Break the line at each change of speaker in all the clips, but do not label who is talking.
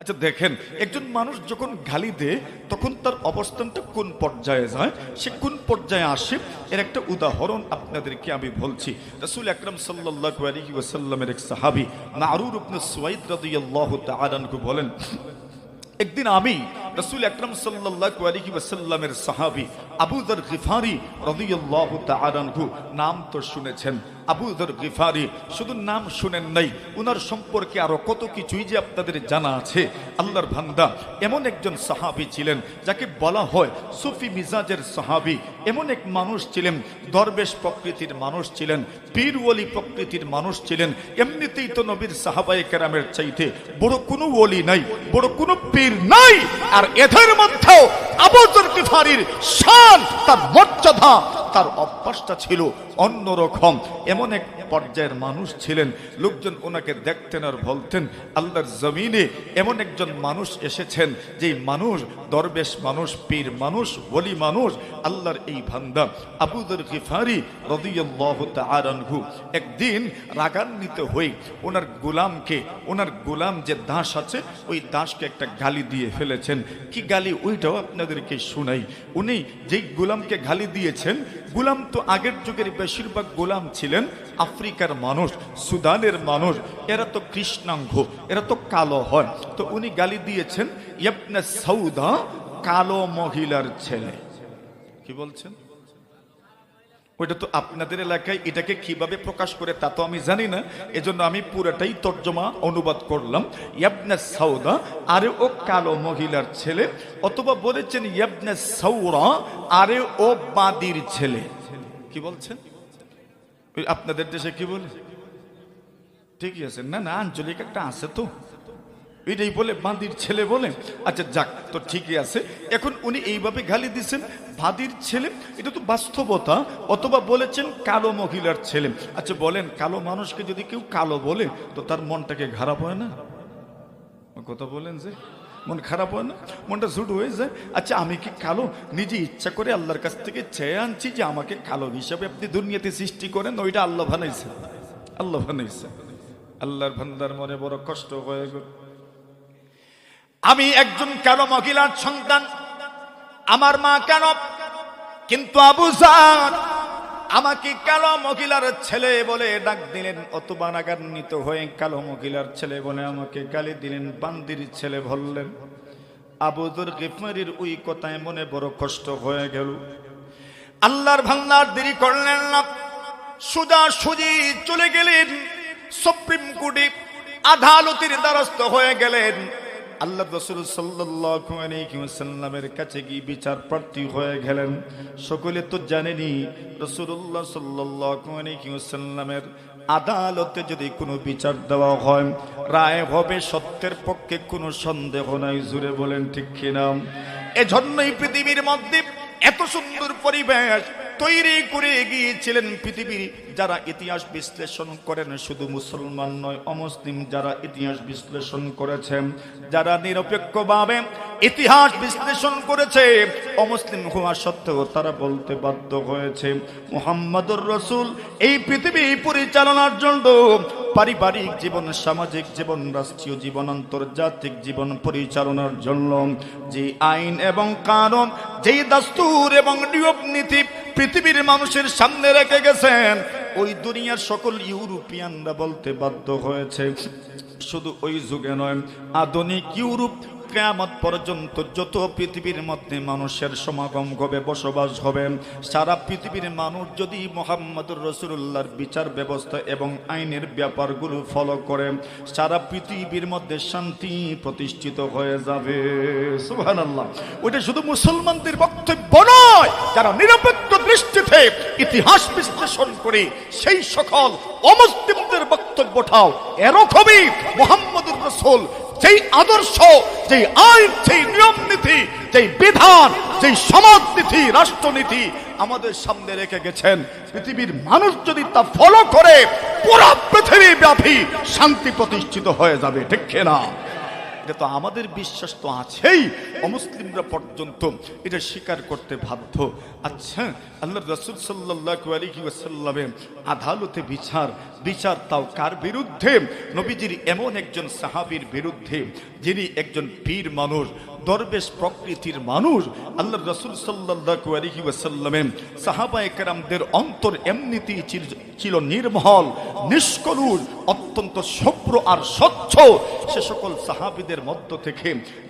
আচ্ছা দেখেন, একজন মানুষ যখন গালি দেয় তখন তার অবস্থানটা কোন পর্যায়ে যায়, সে কোন পর্যায়ে আসে, এর একটা উদাহরণ আপনাদেরকে আমি বলছি। রাসূল আকরাম সাল্লাল্লাহু আলাইহি ওয়াসাল্লামের এক সাহাবী মারুর ইবনে সুয়াইদ রাদিয়াল্লাহু তাআলা আনহু বলেন, একদিন আমি রাসূল আকরাম সাল্লাল্লাহু আলাইহি ওয়াসাল্লামের সাহাবী আবু যর গিফারি রাদিয়াল্লাহু তাআলা আনহু, নাম তো শুনেছেন, আবু যর গিফারি শুধু নাম শুনেন নাই, উনার সম্পর্কে আরো কত কিছুই যে আপনাদের জানা আছে। আল্লাহর বান্দা এমন একজন সাহাবী ছিলেন যাকে বলা হয় সুফি মিজাজের সাহাবী। এমন এক মানুষ ছিলেন, দরবেশ প্রকৃতির মানুষ ছিলেন, পীর ওলি প্রকৃতির মানুষ ছিলেন। এমনিতেই তো নবীর সাহাবায়ে কেরামের চাইতে বড় কোনো ওলি নাই, বড় কোনো পীর নাই। আর এদের মধ্যেও আবু যর গিফারির শান, তার মর্যাদা, তার অভ্যাসটা ছিল অন্যরকম। এমন এক পর্যায়ের মানুষ ছিলেন, লোকজন ওনাকে দেখতেন আর বলতেন, আল্লাহর জমিনে এমন একজন মানুষ এসেছেন, যে মানুষ দরবেশ মানুষ, পীর মানুষ, ওলি মানুষ, আল্লাহর এই বান্দা আবু যর গিফারি রাদিয়াল্লাহু তাআলা আনহু একদিন রাগান্বিত হয়ে ওনার গোলামকে, ওনার গোলাম যে দাস আছে ওই দাসকে একটা গালি দিয়ে ফেলেছেন। কি গালি ওইটাও আপনাদেরকে শুনাই। উনি যেই গোলামকে গালি দিয়েছেন, গোলাম তো আগের যুগের বেশিরভাগ গোলাম ছিলেন আফ্রিকার মানুষ, সুদানের মানুষ, এরা তো কৃষ্ণাঙ্গ, এরা তো কালো হয়। তো উনি গালি দিয়েছেন ইবনে সাউদা, কালো মহিলার ছেলে। কি বলছেন? ওইটা তো আপনাদের এলাকায় এটাকে কিভাবে প্রকাশ করে তা তো আমি জানি না, এজন্য আমি পুরোটাই তর্জমা অনুবাদ করলাম। ইবনে সাউদা আরে ও কালো মহিলার ছেলে, অথবা বলেছেন ইবনে সাউরা আরে ও বাদির ছেলে। কি বলছেন? আপনাদের দেশে কি বলে? ঠিকই আছে, না না আঞ্চলিক একটা আছে তো, এটাই বলে বাদির ছেলে বলে। আচ্ছা যাক, তো ঠিকই আছে। এখন উনি এইভাবে গালি দিচ্ছেন বাদির ছেলে, এটা তো বাস্তবতা। অথবা বলেছেন কালো মহিলার ছেলে। আচ্ছা বলেন, কালো মানুষকে যদি কেউ কালো বলে তো তার মনটাকে খারাপ হয় না? কথা বলেন যে মন খারাপ হয় না, মনটা ঝুট হয়ে যায়। আচ্ছা আমি কি কালো নিজে ইচ্ছা করে আল্লাহর কাছ থেকে চেয়ে আনছি যে আমাকে কালো হিসাবে আপনি দুনিয়াতে সৃষ্টি করেন? ওইটা আল্লাহ বানাইছে, আল্লাহ বানাইছে। আল্লাহর বান্দার মনে বড় কষ্ট হয়ে গেল। আমি একজন কালো মহিলার সন্তান, আমার মা কেন, কিন্তু আবু যর আমাকে কালো মহিলার ছেলে বলে ডাক দিলেন, অথবা রাগান্বিত হয়ে কালো মহিলার ছেলে বলে আমাকে গালি দিলেন, বান্দির ছেলে বললেন। আবু যর গিফারির ওই কথায় মনে বড় কষ্ট হয়ে গেল। আল্লাহর ভান্ডার দেরি করলেন না, সোজা সুজি চলে গেলেন সুপ্রিম কোর্টে, আদালতের দ্বারস্থ হয়ে গেলেন। আল্লাহ রাসূল সাল্লাল্লাহু আলাইহি ওয়াসাল্লামের কাছে গিয়ে বিচার প্রার্থী হয়ে গেলেন। সকলে তো জানেনি রাসূলুল্লাহ সাল্লাল্লাহু আলাইহি ওয়াসাল্লামের আদালতে যদি কোনো বিচার দেওয়া হয়, রায় হবে সত্যের পক্ষে, কোনো সন্দেহ নাই। জুড়ে বলেন ঠিক কিনা? এজন্যই পৃথিবীর মধ্যে এত সুন্দর পরিবেশ তৈরি করে গিয়েছিলেন পৃথিবীর যারা ইতিহাস বিশ্লেষণ করেন, শুধু মুসলমান নয় অমুসলিম যারা ইতিহাস বিশ্লেষণ করেছেন, যারা নিরপেক্ষভাবে ইতিহাস বিশ্লেষণ করেছে, অমুসলিম হওয়া সত্ত্বেও তারা বলতে বাধ্য হয়েছে মুহাম্মদুর রাসূল এই পৃথিবী পরিচালনার জন্য, পারিবারিক জীবন, সামাজিক জীবন, রাষ্ট্রীয় জীবন, আন্তর্জাতিক জীবন পরিচালনার জন্য যে আইন এবং কানুন, যেই দাস্তুর এবং নিয়ম নীতি পৃথিবীর মানুষের সামনে রেখে গেছেন, ওই দুনিয়ার সকল ইউরোপিয়ানরা বলতে বাধ্য হয়েছে। শুধু ওই যুগে নয়, আধুনিক ইউরোপ কিয়ামত পর্যন্ত যত পৃথিবীর মধ্যে মানুষের সমাগম হবে, বসবাস হবে, সারা পৃথিবীর মানুষ যদি মুহাম্মদুর রাসূলুল্লাহর বিচার ব্যবস্থা এবং আইনের ব্যাপারগুলো ফলো করে, সারা পৃথিবীর মধ্যে শান্তি প্রতিষ্ঠিত হয়ে যাবে। সুবহানাল্লাহ। ওটা শুধু মুসলমানদের বক্তব্য নয়, যারা নিরপেক্ষ দৃষ্টিতে ইতিহাস বিশ্লেষণ করে সেই সকল অমুসলিমদের বক্তব্যটাও এরকমই। মুহাম্মদুর রাসূল যেই আদর্শ, যেই আইন, যেই নিয়ম নীতি, যেই বিধান, যেই সমাজনীতি, রাষ্ট্রনীতি আমাদের সামনে রেখে গেছেন, পৃথিবীর মানুষ যদি তা ফলো করে পুরো পৃথিবী ব্যাপী শান্তি প্রতিষ্ঠিত হয়ে যাবে। ঠিক কিনা? এটা তো আমাদের বিশ্বাস তো আছেই, অমুসলিমরা পর্যন্ত এটা স্বীকার করতে বাধ্য। আচ্ছা, আল্লাহ রাসূল সাল্লাল্লাহু আলাইহি ওয়াসাল্লামের আদালতে বিচার তাও কার বিরুদ্ধে? নবীজির এমন একজন সাহাবীর বিরুদ্ধে যিনি একজন পীর মানুষ, দরবেশ প্রকৃতির মানুষ। আল্লাহ রাসূল সাল্লাল্লাহু আলাইহি ওয়াসাল্লামের সাহাবায়ে কেরামদের অন্তর এমনিতেই ছিল নির্মল, নিষ্কলুষ, অত্যন্ত শুভ্র আর স্বচ্ছ। সে সকল সাহাবীদের মধ্য থেকে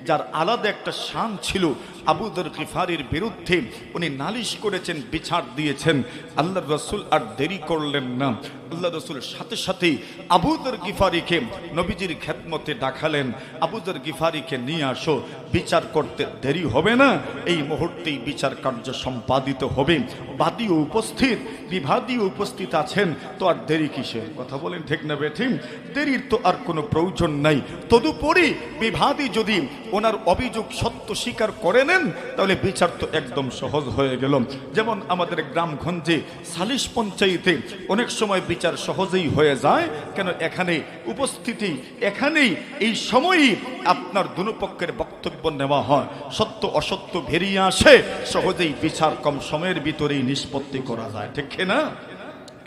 যার আলাদা একটা শান ছিল, আবু যর গিফারির বিরুদ্ধে উনি নালিশ করেছেন, বিচার দিয়েছেন। আল্লাহ রাসূল আর দেরি করলেন না, আল্লাহ রাসূল সাথে সাথে আবু যর গিফারিকে নবীজির খেদমতে ডাকালেন। আবু যর গিফারিকে নিয়ে আসো, বিচার করতে দেরি হবে না, এই মুহূর্তেই বিচার কার্য সম্পাদিত হবে। বাদীও উপস্থিত, বিবাদীও উপস্থিত আছেন, তো আর দেরি কিসের? কথা বলেন ঠিক না বেঠিক? দেরির তো আর কোনো প্রয়োজন নাই। তদুপরি বিবাদী যদি ওনার অভিযোগ সত্য স্বীকার করে নেন, তাহলে বিচার তো একদম সহজ হয়ে গেল। যেমন আমাদের গ্রামগঞ্জে সালিশ পঞ্চায়েতে অনেক সময় বিচার সহজেই হয়ে যায়। কেন? এখানে উপস্থিতি, এখানেই এই সময়ই আপনার দুপক্ষের বক্তব্য নেওয়া হয়, সত্য অসত্য বেরিয়ে আসে, সহজেই বিচার কম সময়ের ভিতরেই নিষ্পত্তি করা যায়, ঠিক না?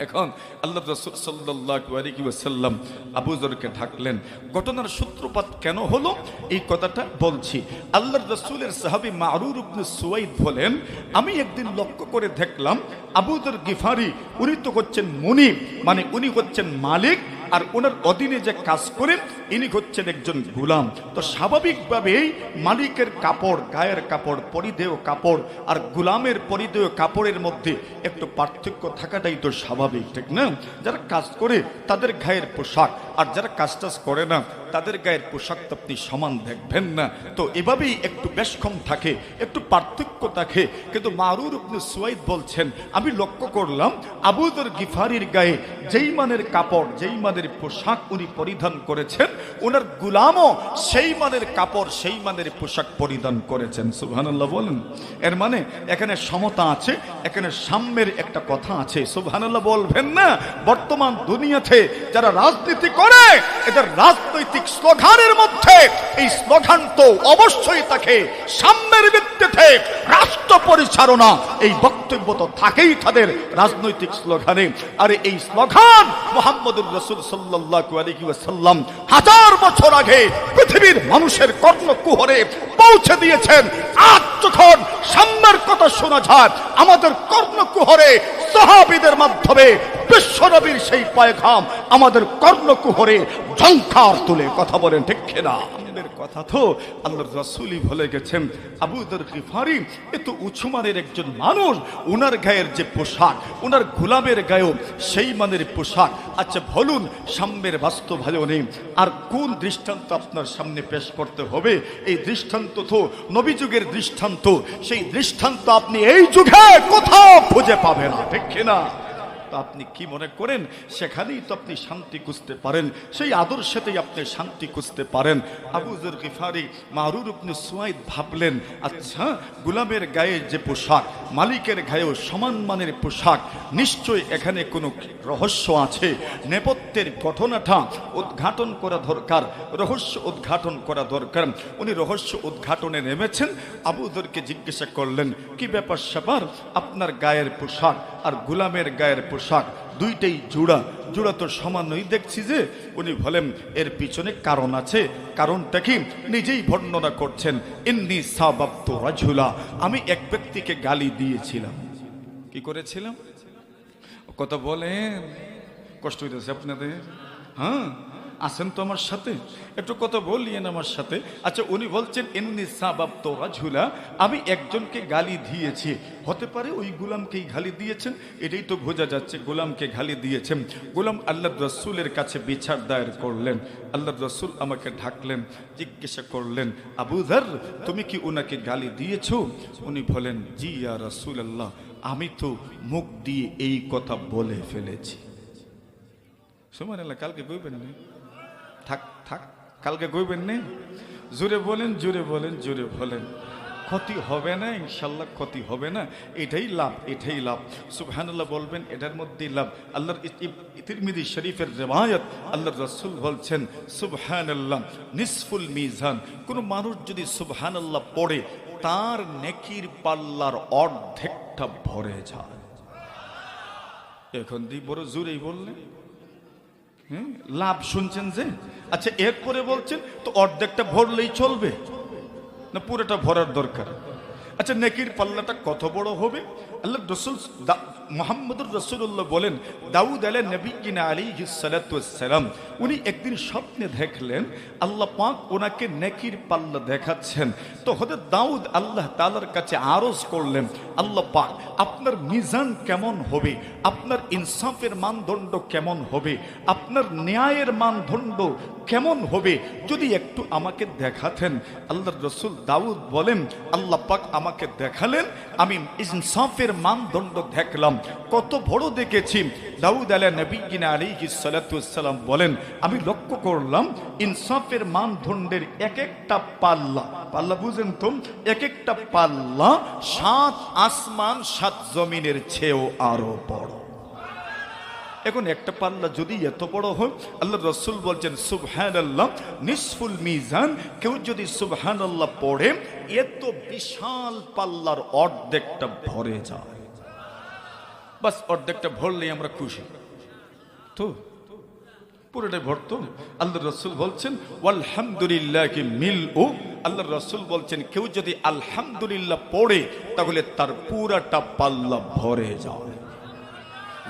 এখন আল্লাহ রাসূল সাল্লাল্লাহু আলাইহি ওয়াসাল্লাম আবু যরকে ডাকলেন। ঘটনার সূত্রপাত কেন হলো এই কথাটা বলছি। আল্লাহর রাসূলের সাহাবী মারুর ইবনে সুওয়াইদ বলেন, আমি একদিন লক্ষ্য করে দেখলাম আবু যর গিফারি উনি তো হচ্ছেন মুনিব, মানে উনি হচ্ছেন মালিক, আর ওনার অধীনে যে কাজ করেন ইনি হচ্ছেন একজন গোলাম। তো স্বাভাবিকভাবেই মালিকের কাপড়, গায়ের কাপড়, পরিধেয় কাপড় আর গোলামের পরিধেয় কাপড়ের মধ্যে একটু পার্থক্য থাকাটাই তো স্বাভাবিক, ঠিক না? যারা কাজ করে তাদের গায়ের পোশাক, আর যারা কাজ টাজ করে না তাদের গায়ের পোশাক তো আপনি সমান দেখবেন না। তো এভাবেই একটু বেশ কম থাকে, একটু পার্থক্য থাকে। কিন্তু মারুর ইবনে সুওয়াইদ বলছেন, আমি লক্ষ্য করলাম আবু যর গিফারির গায়ে যেই মানের কাপড়, যেই মানের পোশাক উনি পরিধান করেছেন, ওনার গোলামও সেই মানের কাপড়, সেই মানের পোশাক পরিধান করেছেন। সুবহানাল্লাহ বলেন। এর মানে এখানে সমতা আছে, এখানে সাম্যের একটা কথা আছে। সুবহানাল্লাহ বলবেন না? বর্তমান দুনিয়াতে যারা রাজনীতি করে, এদের রাজনৈতিক স্লোগানের মধ্যে এই স্লোগান তো অবশ্যই থাকে সাম্যের ভিত্তিতে রাষ্ট্র পরিচালনা, এই বক্তব্য তো থাকেই তাদের রাজনৈতিক স্লোগানে। আর এই স্লোগান মুহাম্মদুর রাসূল সাল্লাল্লাহু আলাইহি ওয়াসাল্লাম 1000 বছর আগে পৃথিবীর মানুষের কর্ণকুহরে পৌঁছে দিয়েছেন। আজ যখন সাম্যের কথা শোনা যায় আমাদের কর্ণকুহরে সাহাবীদের মাধ্যমে, বিশ্বনবীর সেই পয়গাম আমাদের কর্ণকুহরে ঝংকার তুলে। কথা বলেন ঠিক কিনা? কথা তো আল্লাহর রাসূলই বলে গেছেন, আবু যর গিফারি এত উঁচু মানের একজন মানুষ, ওনার গায়ের যে পোশাক, ওনার গোলামের গায়েও সেই মানের পোশাক। আচ্ছা বলুন, সাম্যের বাস্তবায়নে আর কোন দৃষ্টান্ত আপনার সামনে পেশ করতে হবে? এই দৃষ্টান্ত তো নবী যুগের দৃষ্টান্ত, সেই দৃষ্টান্ত আপনি এই যুগে কোথাও খুঁজে পাবেন না, ঠিক কিনা? আপনি কি মনে করেন সেখানেই তো আপনি শান্তি খুঁজতে পারেন, সেই আদর্শতেই আপনি শান্তি খুঁজতে পারেন? আবু যর গিফারি মারুর ইবনে সুওয়াইদ ভাবলেন, আচ্ছা গোলামের গায়ে যে পোশাক, মালিকের গায়েও সমান মানের পোশাক, নিশ্চয়ই এখানে কোনো রহস্য আছে। নেপথ্যের ঘটনাটা উদ্ঘাটন করা দরকার, রহস্য উদ্ঘাটন করা দরকার। উনি রহস্য উদ্ঘাটনে নেমেছেন। আবু যরকে জিজ্ঞাসা করলেন, কি ব্যাপার স্যাপার, আপনার গায়ের পোশাক আর গোলামের গায়ের পোশাক দুইটাই জোড়া তো সমানই দেখছি যে। উনি বলেন, এর পিছনে কারণ আছে। কারণটা কি? নিজেই বর্ণনা করছেন, ইন্নী সাবাবতু রাজুলা, আমি এক ব্যক্তিকে গালি দিয়েছিলাম। কি করেছিলাম? কথা বলেন, কষ্ট হইতেছে আপনাদের? হ্যাঁ, আছেন তো আমার সাথে? একটু কথা বলিয়েন আমার সাথে। আচ্ছা, উনি বলছেন ইন্নী সাবাবতু রাজুলা, আমি একজনকে গালি দিয়েছি। হতে পারে ওই গোলামকেই গালি দিয়েছেন, এটাই তো বোঝা যাচ্ছে গোলামকে গালি দিয়েছেন। গোলাম আল্লাহর রাসূলের কাছে বিচার দায়ের করলেন। আল্লাহর রাসূল আমাকে ডাকলেন, জিজ্ঞাসা করলেন, আবু যর তুমি কি উনাকে গালি দিয়েছো? উনি বলেন, জি ইয়া রাসূলুল্লাহ, আমি তো মুখ দিয়ে এই কথা বলে ফেলেছি। সুবহানাল্লাহ। কালকে কইবেন না? থাক কালকে কইবেন না? জোরে বলেন, জোরে বলেন, জোরে বলেন। ক্ষতি হবে না, ইনশাল্লাহ ক্ষতি হবে না, এটাই লাভ, এটাই লাভ। সুবহানাল্লাহ বলবেন, এটার মধ্যেই লাভ। আল্লাহর তিরমিজি শরীফের রিওয়ায়াত, আল্লাহর রাসূল বলছেন সুবহানাল্লাহ নিসফুল মিজান। কোন মানুষ যদি সুবহানাল্লাহ পড়ে তার নেকির পাল্লার অর্ধেকটা ভরে যায়। এখন দিয়ে বড় জোরেই বললেন, লাভ শুনছেন যে? আচ্ছা, এরপরে বলছেন তো অর্ধেকটা ভরলেই চলবে না পুরোটা ভরার দরকার? আচ্ছা, নেকির পাল্লাটা কত বড় হবে? আল্লাহ রাসূল মুহাম্মদুর রাসূলুল্লাহ বলেন, দাউদ আলাইহিস সালাতু ওয়াস সালাম উনি একদিন স্বপ্নে দেখলেন আল্লাহ পাক ওনাকে নেকির পাল্লা দেখাচ্ছেন। তো হযরত দাউদ আল্লাহ তাআলার কাছে আরজ করলেন, আল্লাহ পাক আপনার মিজান কেমন হবে, আপনার ইনসাফের মানদণ্ড কেমন হবে, আপনার ন্যায়ের মানদণ্ড কেমন হবে, যদি একটু আমাকে দেখাতেন। আল্লাহর রাসূল দাউদ বলেন, আল্লাহ পাক আমাকে দেখালেন, আমি ইনসাফের মানদণ্ড দেখলাম। কত বড় দেখেছি? দাউদ আলাইহিস সালাতু ওয়াস সালাম বলেন, আমি লক্ষ্য করলাম ইনসাফের মানদণ্ডের এক একটা পাল্লা, পাল্লা বুঝেন তো, এক একটা পাল্লা 7 আসমান 7 জমিনের চেয়েও আরো বড়। এখন একটা পাল্লা যদি এত বড় হয়, আল্লাহ রাসূল বলছেন সুবহানাল্লাহ নিসফুল মিজান, কেউ যদি সুবহানাল্লাহ পড়ে এত বিশাল পাল্লার অর্ধেকটা ভরে যায়। বাস অর্ধেকটা ভরলেই আমরা খুশি তো, পুরোটাই ভরতো। আল্লাহ রাসূল বলছেন ওয়ালহামদুলিল্লাহি মিলউ, আল্লাহ রাসূল বলছেন কেউ যদি আলহামদুলিল্লাহ পড়ে তাহলে তার পুরাটা পাল্লা ভরে যায়।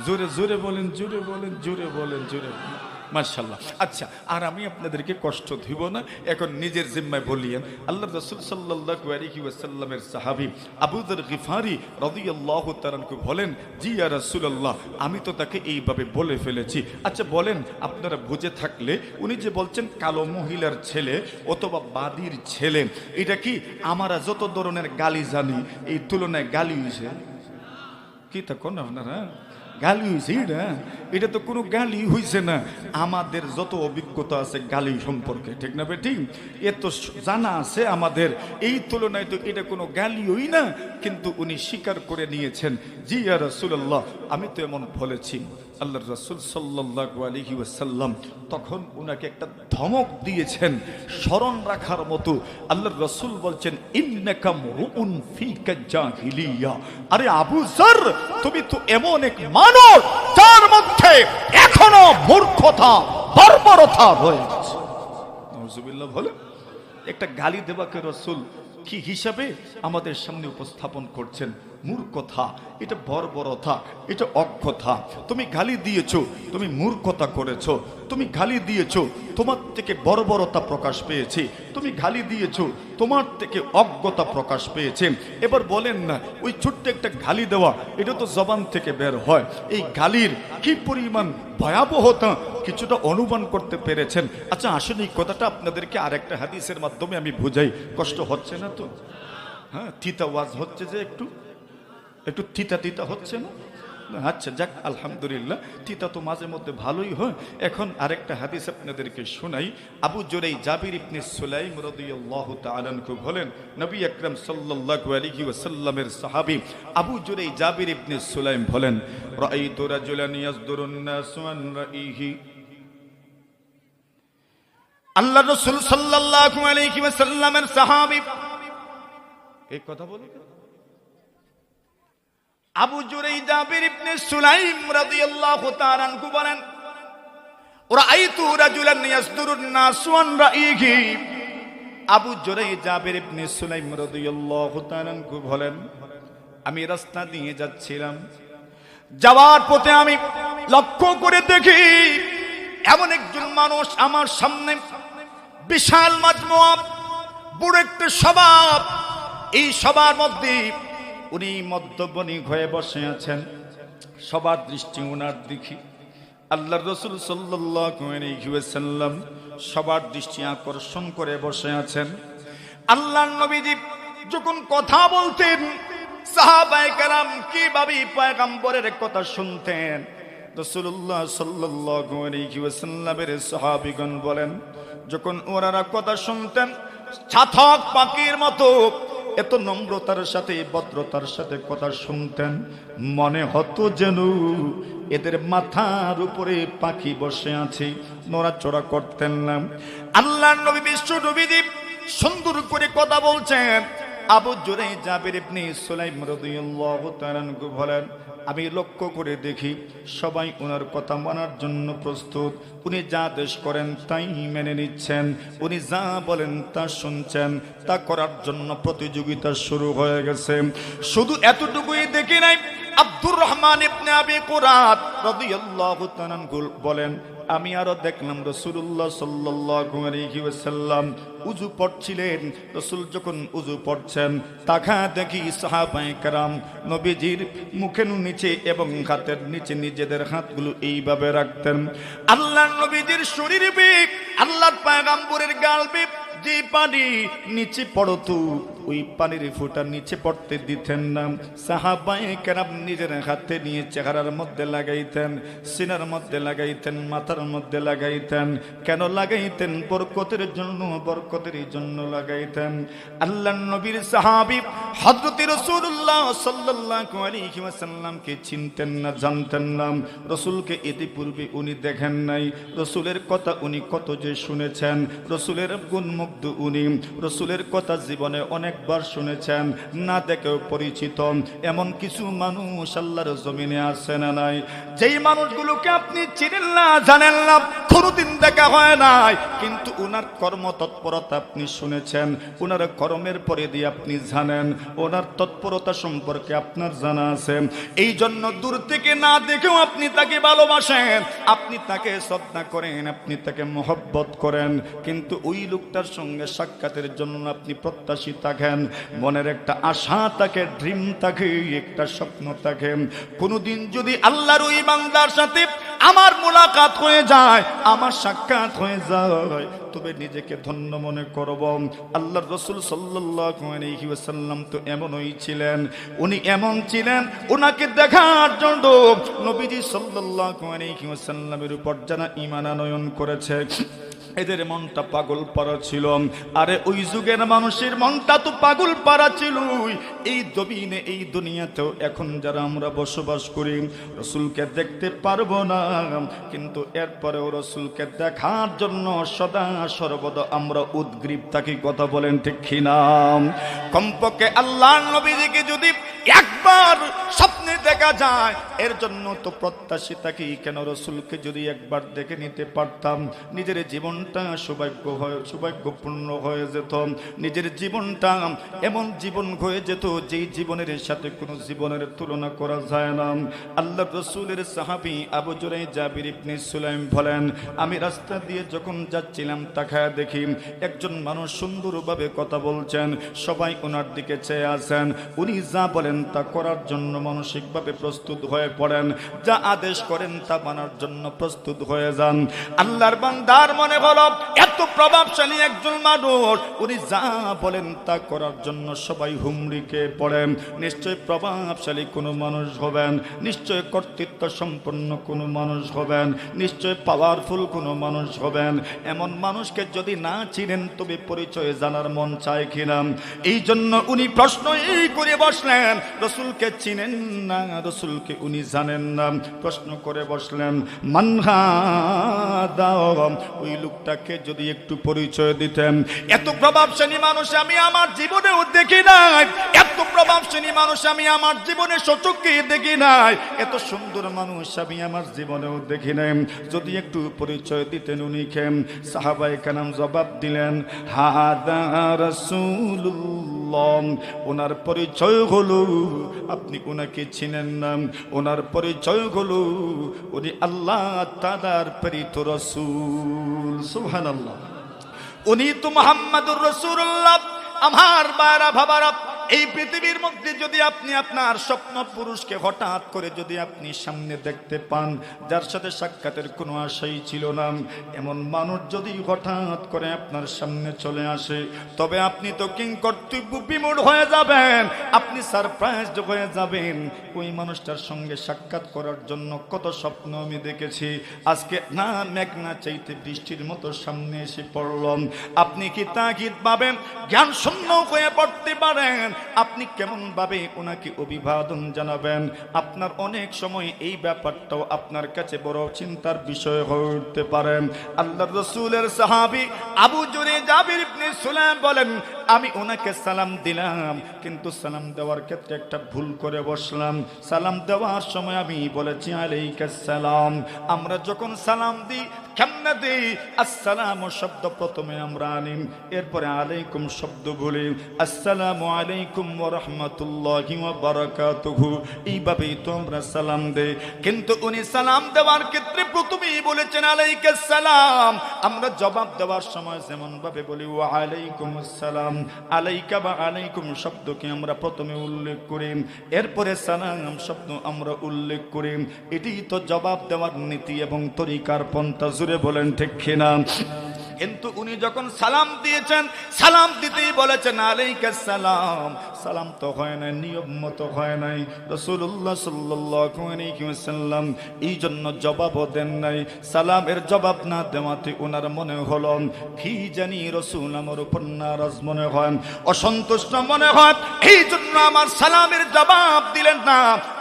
জোরে জোরে বলেন, জোরে বলেন, জোরে বলেন, জোরে বলেন, মাশাআল্লাহ। আচ্ছা, আর আমি আপনাদেরকে কষ্ট দিব না, এখন নিজের জিম্মায় বলিয়েন। আল্লাহ রাসূল সাল্লাল্লাহু আলাইহি ওয়াসাল্লামের সাহাবী আবু যর গিফারি রাদিয়াল্লাহু তাআলা আনহু বলেন, জি ইয়া রাসূলুল্লাহ, আমি তো তাকে এইভাবে বলে ফেলেছি। আচ্ছা বলেন, আপনারা বুঝে থাকলে উনি যে বলছেন কালো মহিলার ছেলে অথবা বাদীর ছেলে, এটা কি আমরা যত ধরনের গালি জানি এই তুলনায় গালি হইছে? কি তা কোন আপনারা গালি হয়েছে? এটা তো কোনো গালি হয়েছে না। আমাদের যত অভিজ্ঞতা আছে গালি সম্পর্কে, ঠিক না বেঠিক, এ তো জানা আছে আমাদের, এই তুলনায় তো এটা কোনো গালিই না। কিন্তু উনি স্বীকার করে নিয়েছেন, জি ইয়া রাসূলুল্লাহ, আমি তো এমন বলেছি। আল্লাহর রাসূল সাল্লাল্লাহু আলাইহি ওয়াসাল্লাম তখন উনাকে একটা ধমক দিয়েছেন স্মরণ রাখার মতো। আল্লাহর রাসূল বলছেন, ইন্নাকা মুরউন ফিকা জাহিলিয়া, আরে আবু যর, তুমি তো এমন এক মানুষ যার মধ্যে এখনো মূর্খতা বর্বরতা রয়েছে। নাউজুবিল্লাহ বলে একটা গালি দেবাকে রাসূল কি হিসাবে আমাদের সামনে উপস্থাপন করছেন? মূর্খতা, এটা বর্বরতা, এটা অজ্ঞতা। তুমি গালি দিয়েছো, তুমি মূর্খতা করেছো, তুমি গালি দিয়েছো, তোমার থেকে বর্বরতা প্রকাশ পেয়েছে, তুমি গালি দিয়েছো, তোমার থেকে অজ্ঞতা প্রকাশ পেয়েছে। এবার বলেন না, ওই ছোট্ট একটা গালি দেওয়া এটা তো জবান থেকে বের হয়, এই গালির কি পরিমাণ ভয়াবহতা কিছুটা অনুমান করতে পেরেছেন? আচ্ছা আসুন এই কথাটা আপনাদেরকে আরেকটা হাদিসের মাধ্যমে আমি বুঝাই। কষ্ট হচ্ছে না তো? হ্যাঁ, তিতা ওয়াজ হচ্ছে যে একটু একটু তিতা তিতা হচ্ছে না? আচ্ছা যাক, আলহামদুলিল্লাহ, তিতা তো মাঝে মধ্যে ভালোই হয়। এখন আরেকটা হাদিস আপনাদেরকে শোনাই। আবু জুরাই জাবির ইবনে সুলাইম রাদিয়াল্লাহু তাআলা আনহু বলেন, নবী আকরাম সাল্লাল্লাহু আলাইহি ওয়াসাল্লামের সাহাবী আবু জুরাই জাবির ইবনে সুলাইম বলেন, রাআইতু রাজুলান ইয়াসদুরুন নাসু আন রাইহি, আল্লাহ রাসূল সাল্লাল্লাহু আলাইহি ওয়াসাল্লামের সাহাবী এই কথা বলে আবু জুরাই জাবির ইবনে সুলাইম রাদিয়াল্লাহু তাআলা আনহু বলেন, রাআইতু রাজুলান ইয়াসদুরুন নাসু আন রাইহি। আবু জুরাই জাবির ইবনে সুলাইম রাদিয়াল্লাহু তাআলা আনহু বলেন, আমি রাস্তা দিয়ে যাচ্ছিলাম, যাওয়ার পথে আমি লক্ষ্য করে দেখি এমন একজন মানুষ আমার সামনে, বিশাল মাজমুয়া, বড় একটা সভা, এই সবার মধ্যে উনি মদ্যপানী হয়ে বসে আছেন, সবার দৃষ্টি ওনার দিকে। আল্লাহর রাসূল সাল্লাল্লাহু আলাইহি ওয়াসাল্লাম সবার দৃষ্টি আকর্ষণ করে বসে আছেন। আল্লাহর নবীজি যখন কথা বলতেন, সাহাবায়ে কেরাম কিভাবে পয়গম্বরের কথা শুনতেন, রাসূলুল্লাহ সাল্লাল্লাহু আলাইহি ওয়াসাল্লামের সাহাবীগণ বলেন, যখন ওনারা কথা শুনতেন ছাতক পাখির মতো এত নম্রতার সাথে ভদ্রতার সাথে কথা শুনতেন, মনে হতো যেন এদের মাথার উপরে পাখি বসে আছে, নড়াচড়া করতেন না। আল্লাহর নবী বিশ্ব নবীজি সুন্দর করে কথা বলছেন। আবু জুরাই জাবির ইবনে সুলাইম রাদিয়াল্লাহু তাআলা আনহু বলেন, আমি লক্ষ্য করে দেখি সবাই ওনার কথা মানার জন্য প্রস্তুত। উনি যা আদেশ করেন তাই মেনে নিচ্ছেন, উনি যা বলেন তা শুনছেন, তা করার জন্য প্রতিযোগিতা শুরু হয়ে গেছে। শুধু এতটুকুই দেখি নাই, আব্দুর রহমান ইবনে আবি কুরাত রাদিয়াল্লাহু তাআলা আনহু বলেন, আমি আরো দেখলাম রাসূলুল্লাহ সাল্লাল্লাহু আলাইহি ওয়াসাল্লাম উযু পড়ছিলেন। রাসূল যখন উযু পড়ছেন, তাকা দেখি সাহাবায়ে কেরাম নবীজির মুখের নিচে এবং হাতের নিচে নিজেদের হাতগুলো এইভাবে রাখতেন। আল্লাহর নবীজির শরীরে বেগ, আল্লাহর পয়গম্বরের গাল বেগ, যে পানি নিচে পড়তো ওই পানির ফোঁটা নিচে পড়তে দিতেন না। সাহাবায়ে কেরাম নিজের হাতে নিয়ে চেহারার মধ্যে লাগাইতেন, সিনার মধ্যে লাগাইতেন, মাথার মধ্যে লাগাইতেন। কেন লাগাইতেন? বরকতের জন্য, বরকতের জন্য লাগাইতেন। আল্লাহর নবীর সাহাবী হযরত রাসূলুল্লাহ সাল্লাল্লাহু আলাইহি ওয়াসাল্লামকে চিনতেন না, জানতেন না। রাসূলকে ইতিপূর্বে উনি দেখেন নাই, রাসূলের কথা উনি কত যে শুনেছেন, রাসূলের গুণমুগ্ধ উনি, রাসূলের কথা জীবনে অনেকবার শুনেছেন, না দেখেও পরিচিত। এমন কিছু মানুষ আল্লাহর জমিনে আছে না নাই? যেই মানুষগুলোকে আপনি চিনেন না, জানেন না, কোনোদিন দেখা হয় নাই, কিন্তু ওনার কর্মতৎপরতা আপনি শুনেছেন, ওনার কর্মের পরে দিয়ে আপনি জানেন, ওনার তৎপরতা সম্পর্কে আপনার জানা আছে। এই জন্য দূর থেকে না দেখেও আপনি তাকে ভালোবাসেন, আপনি তাকে শ্রদ্ধা করেন, আপনি তাকে মহব্বত করেন। কিন্তু ওই লোকটার সঙ্গে সাক্ষাতের জন্য আপনি প্রত্যাশী থাকেন, মনের একটা আশা থাকে, ড্রিম থাকে, একটা স্বপ্ন থাকে। কোনোদিন যদি আল্লাহর ওই বান্দার সাথে আমার মোলাকাত হয়ে যায়, আমার সাক্ষাৎ হয়ে যায়, তবে নিজেকে ধন্য মনে করব। আল্লাহর রাসূল সাল্লাল্লাহু আলাইহি ওয়াসাল্লাম তো এমনই ছিলেন। উনি এমন ছিলেন, ওনাকে দেখার জন্য নবীজি সাল্লাল্লাহু আলাইহি ওয়াসাল্লামের উপর যারা ঈমান আনয়ন করেছে, এদের মনটা পাগল পারা ছিল। আরে ওই যুগের মানুষের মনটা তো পাগল পারা ছিল। এই জমিনে, এই দুনিয়াতেও এখন যারা আমরা বসবাস করি, রাসূলকে দেখতে পারবো না, কিন্তু এরপরেও রাসূলকে দেখার জন্য সদা সর্বদা আমরা উদ্গ্রীব থাকি। কথা বলেন ঠিক কিনা? কমপক্ষে আল্লাহর নবীজিকে যদি একবার স্বপ্নে দেখা যায়, এর জন্য তো প্রত্যাশী থাকি। কেন? রাসূলকে যদি একবার দেখে নিতে পারতাম, নিজের জীবনটা সৌভাগ্যপূর্ণ হয়ে যেত, নিজের জীবনটা এমন জীবন হয়ে যেত যেই জীবনের সাথে কোনো জীবনের তুলনা করা যায় না। আল্লাহর রাসূলের সাহাবী আবু জুরাই জাবির ইবনে সুলাইম বলেন, আমি রাস্তা দিয়ে যখন যাচ্ছিলাম, তাকায় দেখি একজন মানুষ সুন্দরভাবে কথা বলছেন, সবাই ওনার দিকে চেয়ে আছেন। উনি যা বলেন তা করার জন্য মানসিকভাবে প্রস্তুত হয়ে পড়েন, যা আদেশ করেন তা মানার জন্য প্রস্তুত হয়ে যান। আল্লাহর বান্দার মনে হলো এত প্রভাবশালী একজন মানুষ, উনি যা বলেন তা করার জন্য সবাই হুমড়িকে পড়েন। নিশ্চয় প্রভাবশালী কোনো মানুষ হবেন, নিশ্চয় কর্তৃত্ব সম্পন্ন কোনো মানুষ হবেন, নিশ্চয় পাওয়ারফুল কোনো মানুষ হবেন। এমন মানুষকে যদি না চিনেন, তবে পরিচয় জানার মন চায় কিনা? এই জন্য উনি প্রশ্ন এই করে বসলেন, রাসূলকে চিনেন না, রাসূলকে উনি জানেন না। প্রশ্ন করে বসলেন, মান হাদা? ওই লোকটাকে যদি একটু পরিচয় দিতেন। এত প্রভাবশালী মানুষ আমি আমার জীবনেও দেখি নাই, এত প্রভাবশালী মানুষ আমি আমার জীবনে সচক্ষে দেখি নাই, এত সুন্দর মানুষ আমি আমার জীবনেও দেখি নাই। যদি একটু পরিচয় দিতেন উনিকে। সাহাবায়ে কেরাম জবাব দিলেন, হাদা রাসূলুল্লাহ। ওনার পরিচয় হলো, আপনি ওনাকে চিনেন না, ওনার পরিচয় হলো উনি আল্লাহ তাআলার প্রেরিত রাসূল। সুবহানাল্লাহ। উনি তো মুহাম্মাদুর রাসূলুল্লাহ। আমার বারা ভাবারা, এই পৃথিবীর মধ্যে যদি আপনি আপনার স্বপ্ন পুরুষকে হঠাৎ করে যদি আপনি সামনে দেখতে পান, যার সাথে সাক্ষাতের কোনো আশাই ছিল না, এমন মানুষ যদি হঠাৎ করে আপনার সামনে চলে আসে, তবে আপনি তো কিংকর্তব্য বিমূঢ় হয়ে যাবেন, আপনি সারপ্রাইজড হয়ে যাবেন। ওই মানুষটার সঙ্গে সাক্ষাৎ করার জন্য কত স্বপ্ন আমি দেখেছি, আজকে না মেঘ না চাইতে বৃষ্টির মতো সামনে এসে পড়লাম। আপনি কি তাগিদ পাবেন, জ্ঞান শূন্য হয়ে পড়তে পারেন, আপনি কেমন ভাবে ওনাকে অভিবাদন জানাবেন? আপনার অনেক সময় এই ব্যাপারটাও আপনার কাছে বড় চিন্তার বিষয় হয়ে উঠতে পারে। আল্লাহর রাসূলের সাহাবী আবু জুরে জাবির ইবনে সুলাইম বলেন, আমি ওনাকে সালাম দিলাম, কিন্তু সালাম দেওয়ার ক্ষেত্রে একটা ভুল করে বসলাম। সালাম দেওয়ার সময় আমি বলেছি আলাইকাস সালাম। আমরা যখন সালাম দিই কেমনে দিই? আসসালামু শব্দ প্রথমে আমরা আনি, এরপরে আলাইকুম শব্দ বলি, আসসালামু আলাইকুম ওয়া রাহমাতুল্লাহি ওয়া বারাকাতুহু, এইভাবেই তো আমরা সালাম দেই। কিন্তু উনি সালাম দেওয়ার ক্ষেত্রে প্রথমেই বলেছেন আলাইকাস সালাম। আমরা জবাব দেওয়ার সময় যেমন ভাবে বলি ওয়া আলাইকুম আসসালাম, আলাইকা বা আলাইকুম শব্দকে আমরা প্রথমে উল্লেখ করি, এরপরে সালাম শব্দ আমরা উল্লেখ করি। এটি তো জবাব দেওয়ার নীতি এবং তরিকার পন্থা, জুড়ে বলেন ঠিক কিনা? কিন্তু উনি যখন সালাম দিয়েছেন, সালাম দিতেই বলেছেন আলাইকাস সালাম। সালাম তো হয় না, নিয়ম মতো হয় নাই। রাসূলুল্লাহ সাল্লাল্লাহু আলাইহি ওয়াসাল্লাম এই জন্য জবাবও দেন নাই। সালামের জবাব না দেওয়াতে ওনার মনে হলো কি জানি রাসূল আমার উপর নারাজ মনে হয়, অসন্তুষ্ট মনে হয়, এই জন্য আমার সালামের জবাব দিলেন না।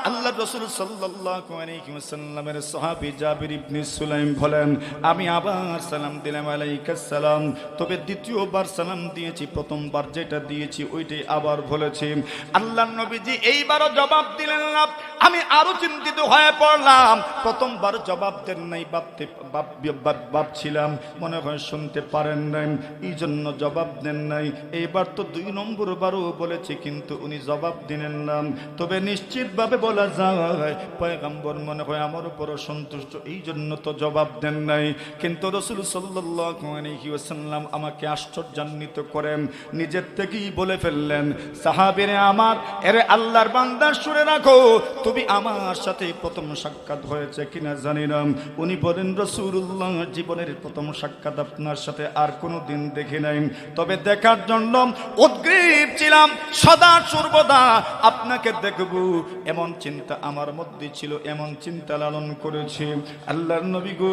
আল্লাহ রাসূল সাল্লাল্লাহু আলাইহি ওয়াসাল্লামের সাহাবী জাবির ইবনে সুলাইম বলেন, আমি আবার সালাম দিলাম আলাইকাস সালাম, তবে দ্বিতীয়বার সালাম দিয়েছি, প্রথমবার যেটা দিয়েছি ওইটাই আবার বলেছি। আল্লাহর নবীজি এইবারও জবাব দিলেন না। আমি আরো চিন্তিত হয়ে পড়লাম, প্রথমবার জবাব দেন নাই, ভাবছিলাম মনে হয় শুনতে পারেন নাই, এই জন্য জবাব দেন নাই। এইবার তো 2 নম্বর বারও বলেছি, কিন্তু উনি জবাব দিলেন না। তবে নিশ্চিতভাবে বলা যায় পয়গম্বর মনে হয় আমার উপর সন্তুষ্ট, এই জন্য তো জবাব দেন নাই। কিন্তু রাসূল সাল্লাল্লাহু আলাইহি ওয়াসাল্লাম আমাকে আশ্চর্যান্বিত করেন, নিজের থেকেই বলে ফেললেন, সাহাবীরে আমার, এরে আল্লাহর বান্দা শুনে রাখো, তুমি আমার সাথে প্রথম সাক্ষাৎ হয়েছে কিনা জানি না। উনি বলেন, রাসূলুল্লাহ জীবনের প্রথম সাক্ষাৎ আপনার সাথে আর কোনো দিন দেখি নাই, তবে দেখার জন্য উদ্গ্রীব ছিলাম, সদা সর্বদা আপনাকে দেখব এমন চিন্তা আমার মধ্যে ছিল, এমন চিন্তা লালন করেছি। আল্লাহর নবী গো,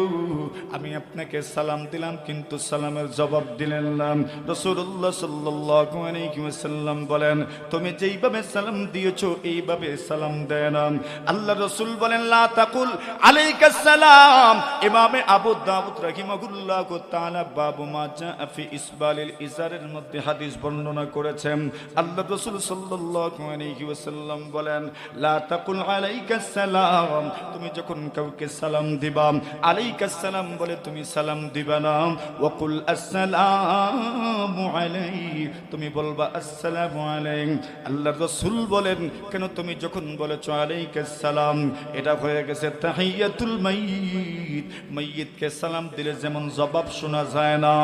আমি আপনাকে সালাম দিলাম, কিন্তু সালামের জবাব দিলেন না। রাসূলুল্লাহ সাল্লাল্লাহু আলাইহি ওয়াসাল্লাম বলেন, তুমি যেইভাবে সালাম দিয়েছো এইভাবে সালাম দেয় না। আল্লাহ রাসূল বলেন, লা তাকুল আলাইকাস সালাম। ইমামে আবু দাউদ রাহিমাহুল্লাহু তাআলা বাবু মা জাআ ফি ইসবালিল ইজারের মধ্যে হাদিস বর্ণনা করেছেন। আল্লাহ রাসূল সাল্লাল্লাহু আলাইহি ওয়াসাল্লাম বলেন, লা তাকুল আলাইকাস সালাম, তুমি যখন কাউকে সালাম দিবা, আলাইকাস সালাম বলে তুমি সালাম দিবা না, ওয়া কুল আসসালামু আলাইহি, তুমি বলবা আসসালামু আলাইহি। আল্লাহ রাসূল বলেন, কেন তুমি যখন বলেছো আলাইকাস সালাম, এটা হয়ে গেছে তাহিয়াতুল মাইয়িত, মাইয়িতকে সালাম দিলে যেমন জবাব শোনা যায় না,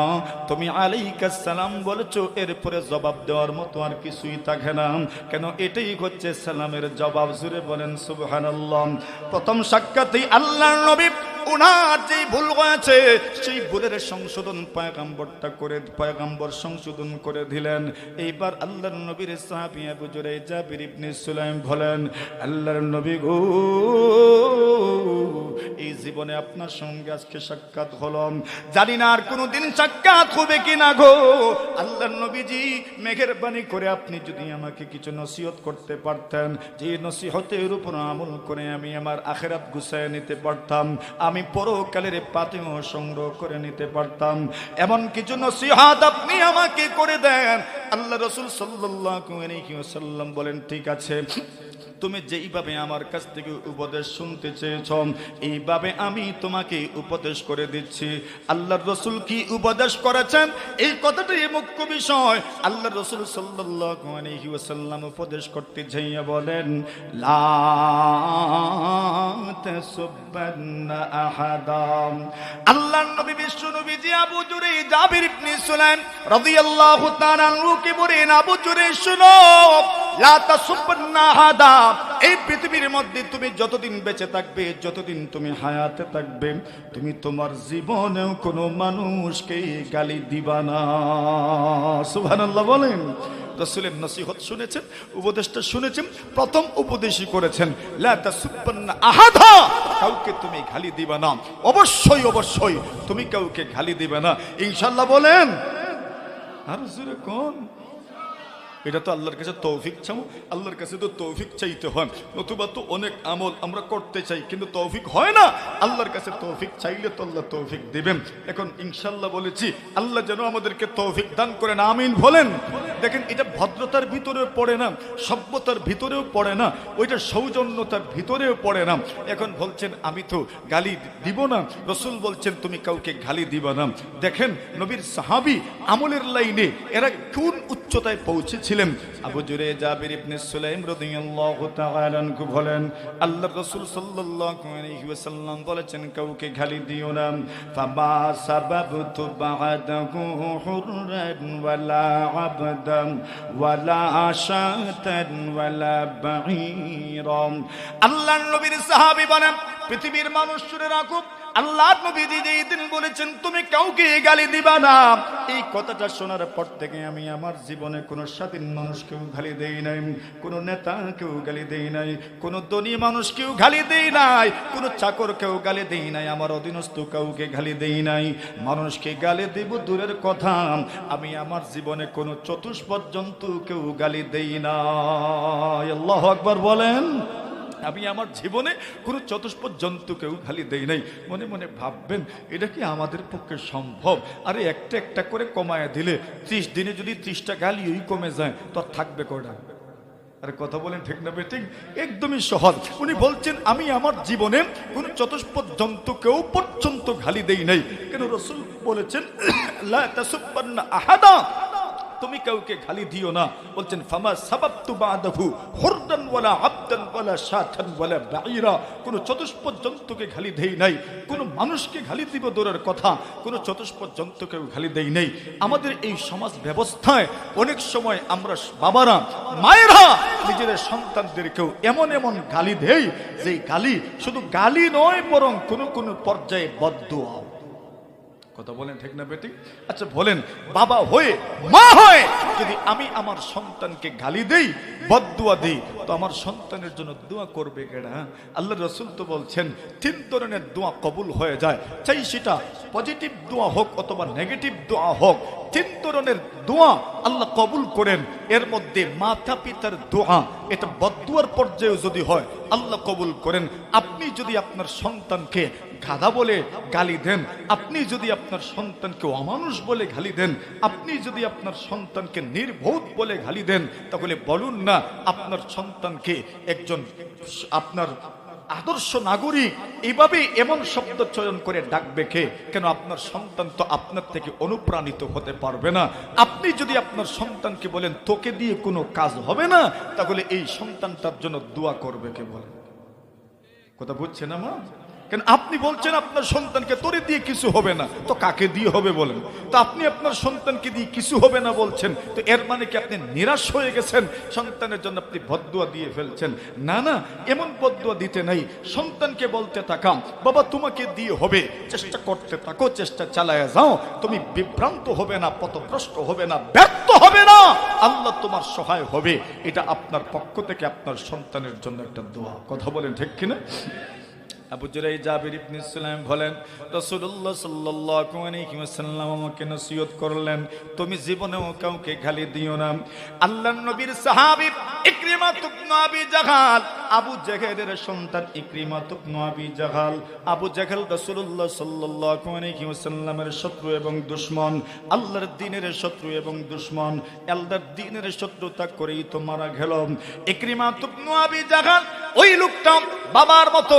তুমি আলাইকাস সালাম বলেছো, এরপরে জবাব দেওয়ার মতো আর কিছুই থাকে না। কেন এটাই হচ্ছে সালামের জবাব, জুড়ে বলেন সুবহানাল্লাহ। প্রথম সাক্ষাতেই আল্লাহর নবী উনার যেই ভুল হয়েছে সেই ভুলের সংশোধন পয়গম্বর সংশোধন করে দিলেন। এইবার আল্লাহর নবীর সাহাবী আবু জুরাইজ জাবির ইবনে সুলাইম বলেন, আল্লাহর নবী গো, এই জীবনে আপনার সঙ্গে আজকে সাক্ষাৎ হলো, জানি না আর কোনোদিন সাক্ষাৎ হবে কিনা গো। আল্লাহর নবীজি মেহেরবানি করে আপনি যদি আমাকে কিছু নসিহত করতে পারতেন, যে নসিহতের উপর আমল করে আমি আমার আখিরাত গুছায় নিতে পারতাম, আমি পরকালের পাতেও সংগ্রহ করে নিতে পারতাম, এমন কিছু নসিহত আপনি আমাকে করে দেন। আল্লাহ রাসূল সাল্লাল্লাহু আলাইহি ওয়াসাল্লাম বলেন, ঠিক আছে, তুমি যেইভাবে আমার কাছ থেকে উপদেশ শুনতে চেয়েছ, এইভাবে আমি তোমাকে উপদেশ করে দিচ্ছি। আল্লাহর রাসূল কি উপদেশ করেছেন, এই কথাটাই মুখ্য বিষয়। আল্লাহর রাসূল সাল্লাল্লাহু আলাইহি ওয়াসাল্লাম উপদেশ করতে যাইয়া বলেন, লা তাসুববান্না আহাদাম। আল্লাহর নবী বিশ্ব নবীজি আবু জুরাইজ জাবির ইবনে সুলাইম রাদিয়াল্লাহু তাআলা আনহু কে বলেন, আবু জুরাইজ শুনো, লা তাসুববান্না আহাদা, এই পৃথিবীর মধ্যে তুমি যতদিন বেঁচে থাকবে, যতদিন তুমি হায়াতে থাকবে, তুমি তোমার জীবনেও কোনো মানুষকে গালি দিবা না। সুবহানাল্লাহ বলেন। রাসূলের নসিহত শুনেছেন, উপদেশটা শুনেছেন, প্রথম উপদেশই করেছেন লা তাসুববান্না আহাদা, কাউকে তুমি গালি দিবা না, অবশ্যই অবশ্যই তুমি কাউকে গালি দিবে না, ইনশাআল্লাহ বলেন। আর জোরে কোন, এটা তো আল্লাহর কাছে তৌফিক চাও, আল্লাহর কাছে তো তৌফিক চাইতে হয়, নতুবা তো অনেক আমল আমরা করতে চাই কিন্তু তৌফিক হয় না। আল্লাহর কাছে তৌফিক চাইলে তো আল্লাহ তৌফিক দিবেন। এখন ইনশাআল্লাহ বলেছি, আল্লাহ যেন আমাদেরকে তৌফিক দান করেন, আমিন বলেন। দেখেন, এটা ভদ্রতার ভিতরেও পড়ে না, সভ্যতার ভিতরেও পড়ে না, ওইটা সৌজন্যতার ভিতরেও পড়ে না। এখন বলছেন আমি তো গালি দিব না, রাসূল বলছেন তুমি কাউকে গালি দিবা না। দেখেন নবীর সাহাবী আমলের লাইনে এরা কোন উচ্চতায় পৌঁছেছে। আবু জুরাইজ জাবির ইবনে সুলাইম রাদিয়াল্লাহু তাআলা আনহু বলেন, আল্লাহর রাসূল সাল্লাল্লাহু আলাইহি ওয়াসাল্লাম বলেছেন কাউকে গালি দিও না। ফামা সাবাবতু বা'দাহু হুররান ওয়ালা আবদান ওয়ালা শাতান ওয়ালা বাঈরাম। আল্লাহর নবীর সাহাবী বলেন, পৃথিবীর মানুষ শুনে রাখো, আল্লাহর নবী যেদিন বলেছেন তুমি কাউকে গালি দিবা না, এই কথাটা শোনার পর থেকে আমি আমার জীবনে কোনো স্বাধীন মানুষকেও গালি দেই নাই, কোনো নেতাকেও গালি দেই নাই, কোনো ধনী মানুষকেও গালি দেই নাই, কোনো চাকরকেও গালি দেই নাই, আমার অধীনস্থ কাউকে গালি দেই নাই। মানুষকে গালি দেব দূরের কথা, আমি আমার জীবনে কোনো চতুষ্পদ জন্তুকেও গালি দেই না। আল্লাহু আকবার বলেন। আমি আমার জীবনে কোনো চতুষ্পদ জন্তুকেও গালি দেই নাই। মনে মনে ভাববেন এটা কি আমাদের পক্ষে সম্ভব? আরে একটা একটা করে কমায় দিলে 30 দিনে যদি 30টা গালিই কমে যায় তো আর থাকবে কয়টা? আরে কথা বলেন ঠিক না বেঠিক? একদমই সহজ। উনি বলছেন আমি আমার জীবনে কোনো চতুষ্পদ জন্তুকেও পর্যন্ত গালি দেই নাই। কেন? রাসূল বলেছেন লা তাসুববান্না আহাদা, তুমি কাউকে গালি দিও না। বলছেন ফামা সাবাবতু বা'দাহু হুরদান ওয়ালা আবদান ওয়ালা শাতান ওয়ালা বাঈরা, কোন চতুষ্পদ জন্তুকে গালি দেই নাই, কোন মানুষকে গালি দিব দূরের কথা, কোন চতুষ্পদ জন্তুকে গালি দেই নাই। আমাদের এই সমাজ ব্যবস্থায় অনেক সময় আমরা বাবারা মায়েরা নিজের সন্তানদেরকেও এমন এমন গালি দেই যে গালি শুধু গালি নয় বরং কোন কোন পর্যায়ে বদদুয়া। কথা বলেন ঠিক না বেটি? আচ্ছা বলেন, বাবা হয়ে মা হয়ে যদি আমি আমার সন্তানকে গালি দেই, বদদুয়া দেই, তো আমার সন্তানের জন্য দোয়া করবে কেডা? আল্লাহর রাসূল তো বলছেন 3 ধরনের দোয়া কবুল হয়ে যায়, চাই সেটা পজিটিভ দোয়া হোক অথবা নেগেটিভ দোয়া হোক, 3 ধরনের দোয়া আল্লাহ কবুল করেন। এর মধ্যে মাতা পিতার দোয়া, এটা বদদুয়ার পর্যায়ে যদি হয় আল্লাহ কবুল করেন। আপনি যদি আপনার সন্তানকে গাধা বলে গালি দেন, আপনি যদি আপনার সন্তানকে অমানুষ বলে গালি দেন, আপনি যদি আপনার সন্তানকে নির্বোধ বলে গালি দেন, তাহলে বলুন না আপনার সন্তানকে একজন আপনার আদর্শ নাগরিক এইভাবে এমন শব্দ চয়ন করে ডাকবে কে? কেন? আপনার সন্তান তো আপনার থেকে অনুপ্রাণিত হতে পারবে না। আপনি যদি আপনার সন্তানকে বলেন তোকে দিয়ে কোনো কাজ হবে না, তাহলে এই সন্তানটার জন্য দোয়া করবে কে? বলেন, কথা বুঝছেন আমার? কেন আপনি বলছেন আপনার সন্তানকে তোরে দিয়ে কিছু হবে না, তো কাকে দিয়ে হবে বলেন? তো আপনি আপনার সন্তানকে দিয়ে কিছু হবে না বলছেন, তো এর মানে কি আপনি নিরাশ হয়ে গেছেন? সন্তানের জন্য আপনি বদদুয়া দিয়ে ফেলছেন? না না, এমন বদদুয়া দিতে নাই। সন্তানকে বলতে থাকাম বাবা তোমাকে দিয়ে হবে, চেষ্টা করতে থাকো, চেষ্টা চালায় যাও, তুমি বিভ্রান্ত হবে না, পথভ্রষ্ট হবে না, ব্যর্থ হবে না, আল্লাহ তোমার সহায় হবে। এটা আপনার পক্ষ থেকে আপনার সন্তানের জন্য একটা দোয়া। কথা বলেন ঠিক কিনা? আবু জুরাইজ জাবির ইবনে সুলাইম বলেন, রাসূলুল্লাহ সাল্লাল্লাহু আলাইহি ওয়াসাল্লাম আমাকে নসিহত করলেন তুমি জীবনেও কাউকে গালি দিও না। আল্লাহর নবীর সাহাবী ইকরিমা ইবনে আবি জাহাল, আবু জাহেলের সন্তান ইকরিমা ইবনে আবি জাহাল। আবু জাহেল রাসূলুল্লাহ সাল্লাল্লাহু আলাইহি ওয়াসাল্লামের শত্রু এবং দুশমন, আল্লাহর দ্বীনের শত্রু এবং দুশমন। আল্লাহর দ্বীনের শত্রুতা করেই তো মারা গেল ইকরিমা ইবনে আবি জাহাল। ওই লোকটা বাবার মতো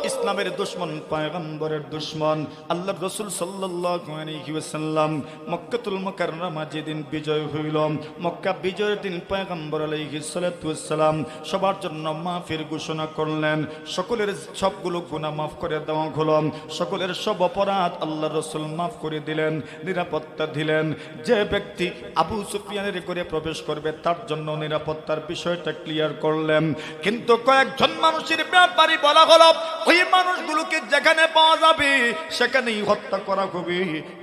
ইসলামের দুশমন, পয়গম্বরের দুশমন আল্লাহর রাসূল সাল্লাল্লাহু আলাইহি ওয়াসাল্লাম মক্কাতুল মুকাররমা যেদিন বিজয় হইল, মক্কা বিজয়ের দিন পয়গম্বর আলাইহিস সালাতু ওয়াস সালাম সবার জন্য মাফের ঘোষণা করলেন। সকলের সবগুলো গুনাহ মাফ করে দেওয়া হলো, সকলের সব অপরাধ আল্লাহর রাসূল মাফ করে দিলেন, নিরাপত্তা দিলেন। যে ব্যক্তি আবু সুফিয়ানের করে প্রবেশ করবে তার জন্য নিরাপত্তার বিষয়টা ক্লিয়ার করলেন। কিন্তু কয়েকজন মানুষের ব্যাপারে বলা হলো ওই মানুষগুলোকে যেখানে পাওয়া যাবে সেখানেই হত্যা করা হবে,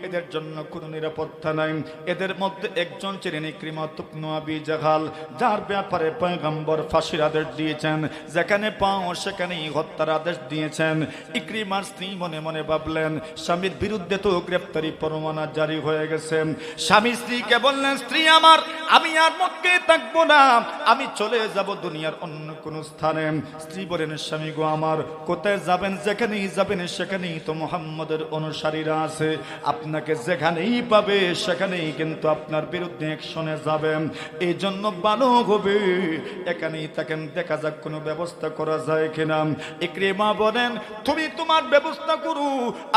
এদের জন্য কোনো নিরাপত্তা নাই। এদের মধ্যে একজন ছিলেন ইকরিমা ইবনে আবি জাহাল, যার ব্যাপারে পয়গম্বর ফাঁসির আদেশ দিয়েছেন, যেখানে পাও সেখানেই হত্যার আদেশ দিয়েছেন। ইকরিমার স্ত্রী মনে মনে ভাবলেন স্বামীর বিরুদ্ধে তো গ্রেফতারি পরোয়ানা জারি হয়ে গেছে। স্বামী স্ত্রীকে বললেন, স্ত্রী আমার, আমি আর মক্কায় থাকবো না, আমি চলে যাব দুনিয়ার অন্য কোন স্থানে। স্ত্রী বলেন, স্বামী গো আমার, কোথায় যাবেন? যেখানেই যাবেন সেখানেই তো মুহাম্মদের অনুসারীরা আছে, আপনাকে যেখানেই পাবে সেখানেই কিন্তু আপনার বিরুদ্ধে অ্যাকশনে যাবেন। এই জন্য ভালো হবে এখানেই থাকেন, দেখা যাক কোনো ব্যবস্থা করা যায় কিনা। ইকরিমা বলেন, তুমি তোমার ব্যবস্থা করো,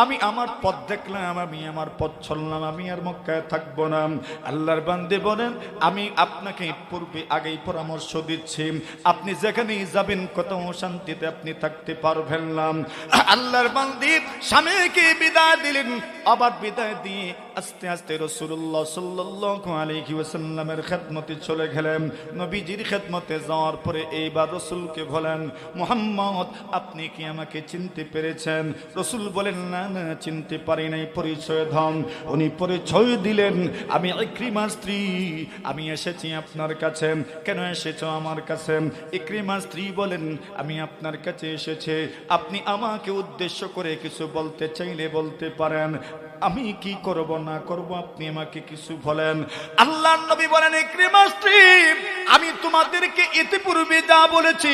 আমি আমার পথ দেখলাম, আমি আমার পথ চললাম, আমি আর মক্কায় থাকবো না। আল্লাহর বান্দী বলেন, আমি আপনাকে পূর্বে আগেই পরামর্শ দিচ্ছি, আপনি যেখানেই যাবেন কোথাও শান্তিতে আপনি থাকতে পারবেন না। আল্লাহর বান্দী স্বামীকে বিদায় দিলেন, আবার বিদায় দিয়ে আস্তে আস্তে রাসূলুল্লাহ সাল্লাল্লাহু আলাইহি ওয়াসাল্লামের খেদমতে চলে গেলেন। নবীজির খেদমতে যাওয়ার পরে এইবার রাসূলকে বলেন, মুহাম্মদ আপনি কি আমাকে চিনতে পেরেছেন? রাসূল বলেন, না না চিনতে পারি নাই, পরিচয় দাও। উনি পরিচয় দিলেন, আমি ইকরিমার স্ত্রী, আমি এসেছি আপনার কাছে। কেন এসেছো আমার কাছে? ইকরিমার স্ত্রী বলেন, আমি আপনার কাছে এসেছি, আপনি আমাকে উদ্দেশ্য করে কিছু বলতে চাইলে বলতে পারেন, আমি কি করব না করব আপনি আমাকে কিছু বলেন। আল্লাহর নবী বলেন, ইকরিমার স্ত্রী, আমি তোমাদেরকে ইতিপূর্বে যা বলেছি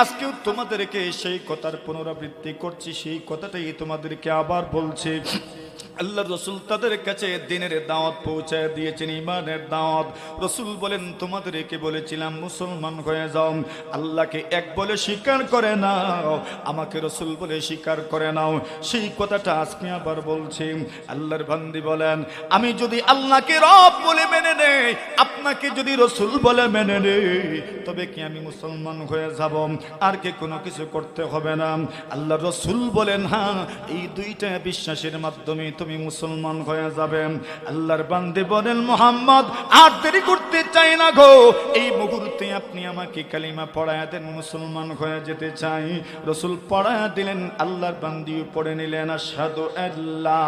আজকেও তোমাদেরকে সেই কথার পুনরাবৃত্তি করছি, সেই কথাটাই তোমাদেরকে আবার বলছি। আল্লাহর রাসূল তাদের কাছে দ্বীনের দাওয়াত পৌঁছায় দিয়েছেন, ঈমানের দাওয়াত। রাসূল বলেন, তোমাদেরকে বলেছিলাম মুসলমান হয়ে যাও, আল্লাহকে এক বলে স্বীকার করে নাও, আমাকে রাসূল বলে স্বীকার করে নাও, সেই কথাটা আজকে আবার বলছি। আল্লাহর বান্দী বলেন, আমি যদি আল্লাহকে রব বলে মেনে নেই, আপনাকে যদি রাসূল বলে মেনে নেই, তবে কি আমি মুসলমান হয়ে যাব? আর কি কোনো কিছু করতে হবে না? আল্লাহর রাসূল বলেন, হ্যাঁ, এই দুইটা বিশ্বাসের মাধ্যমে তুমি মুসলমান হয়ে যাবেন। আল্লাহর বান্দী বলেন, মুহাম্মদ আর দেরি করতে চাই না গো, এই মুহূর্তে আপনি আমাকে কালিমা পড়ায়া দেন, মুসলমান হয়ে যেতে চাই। রাসূল পড়ায়া দিলেন, আল্লাহর বান্দী পড়ে নিলেন, আশহাদু আল্লা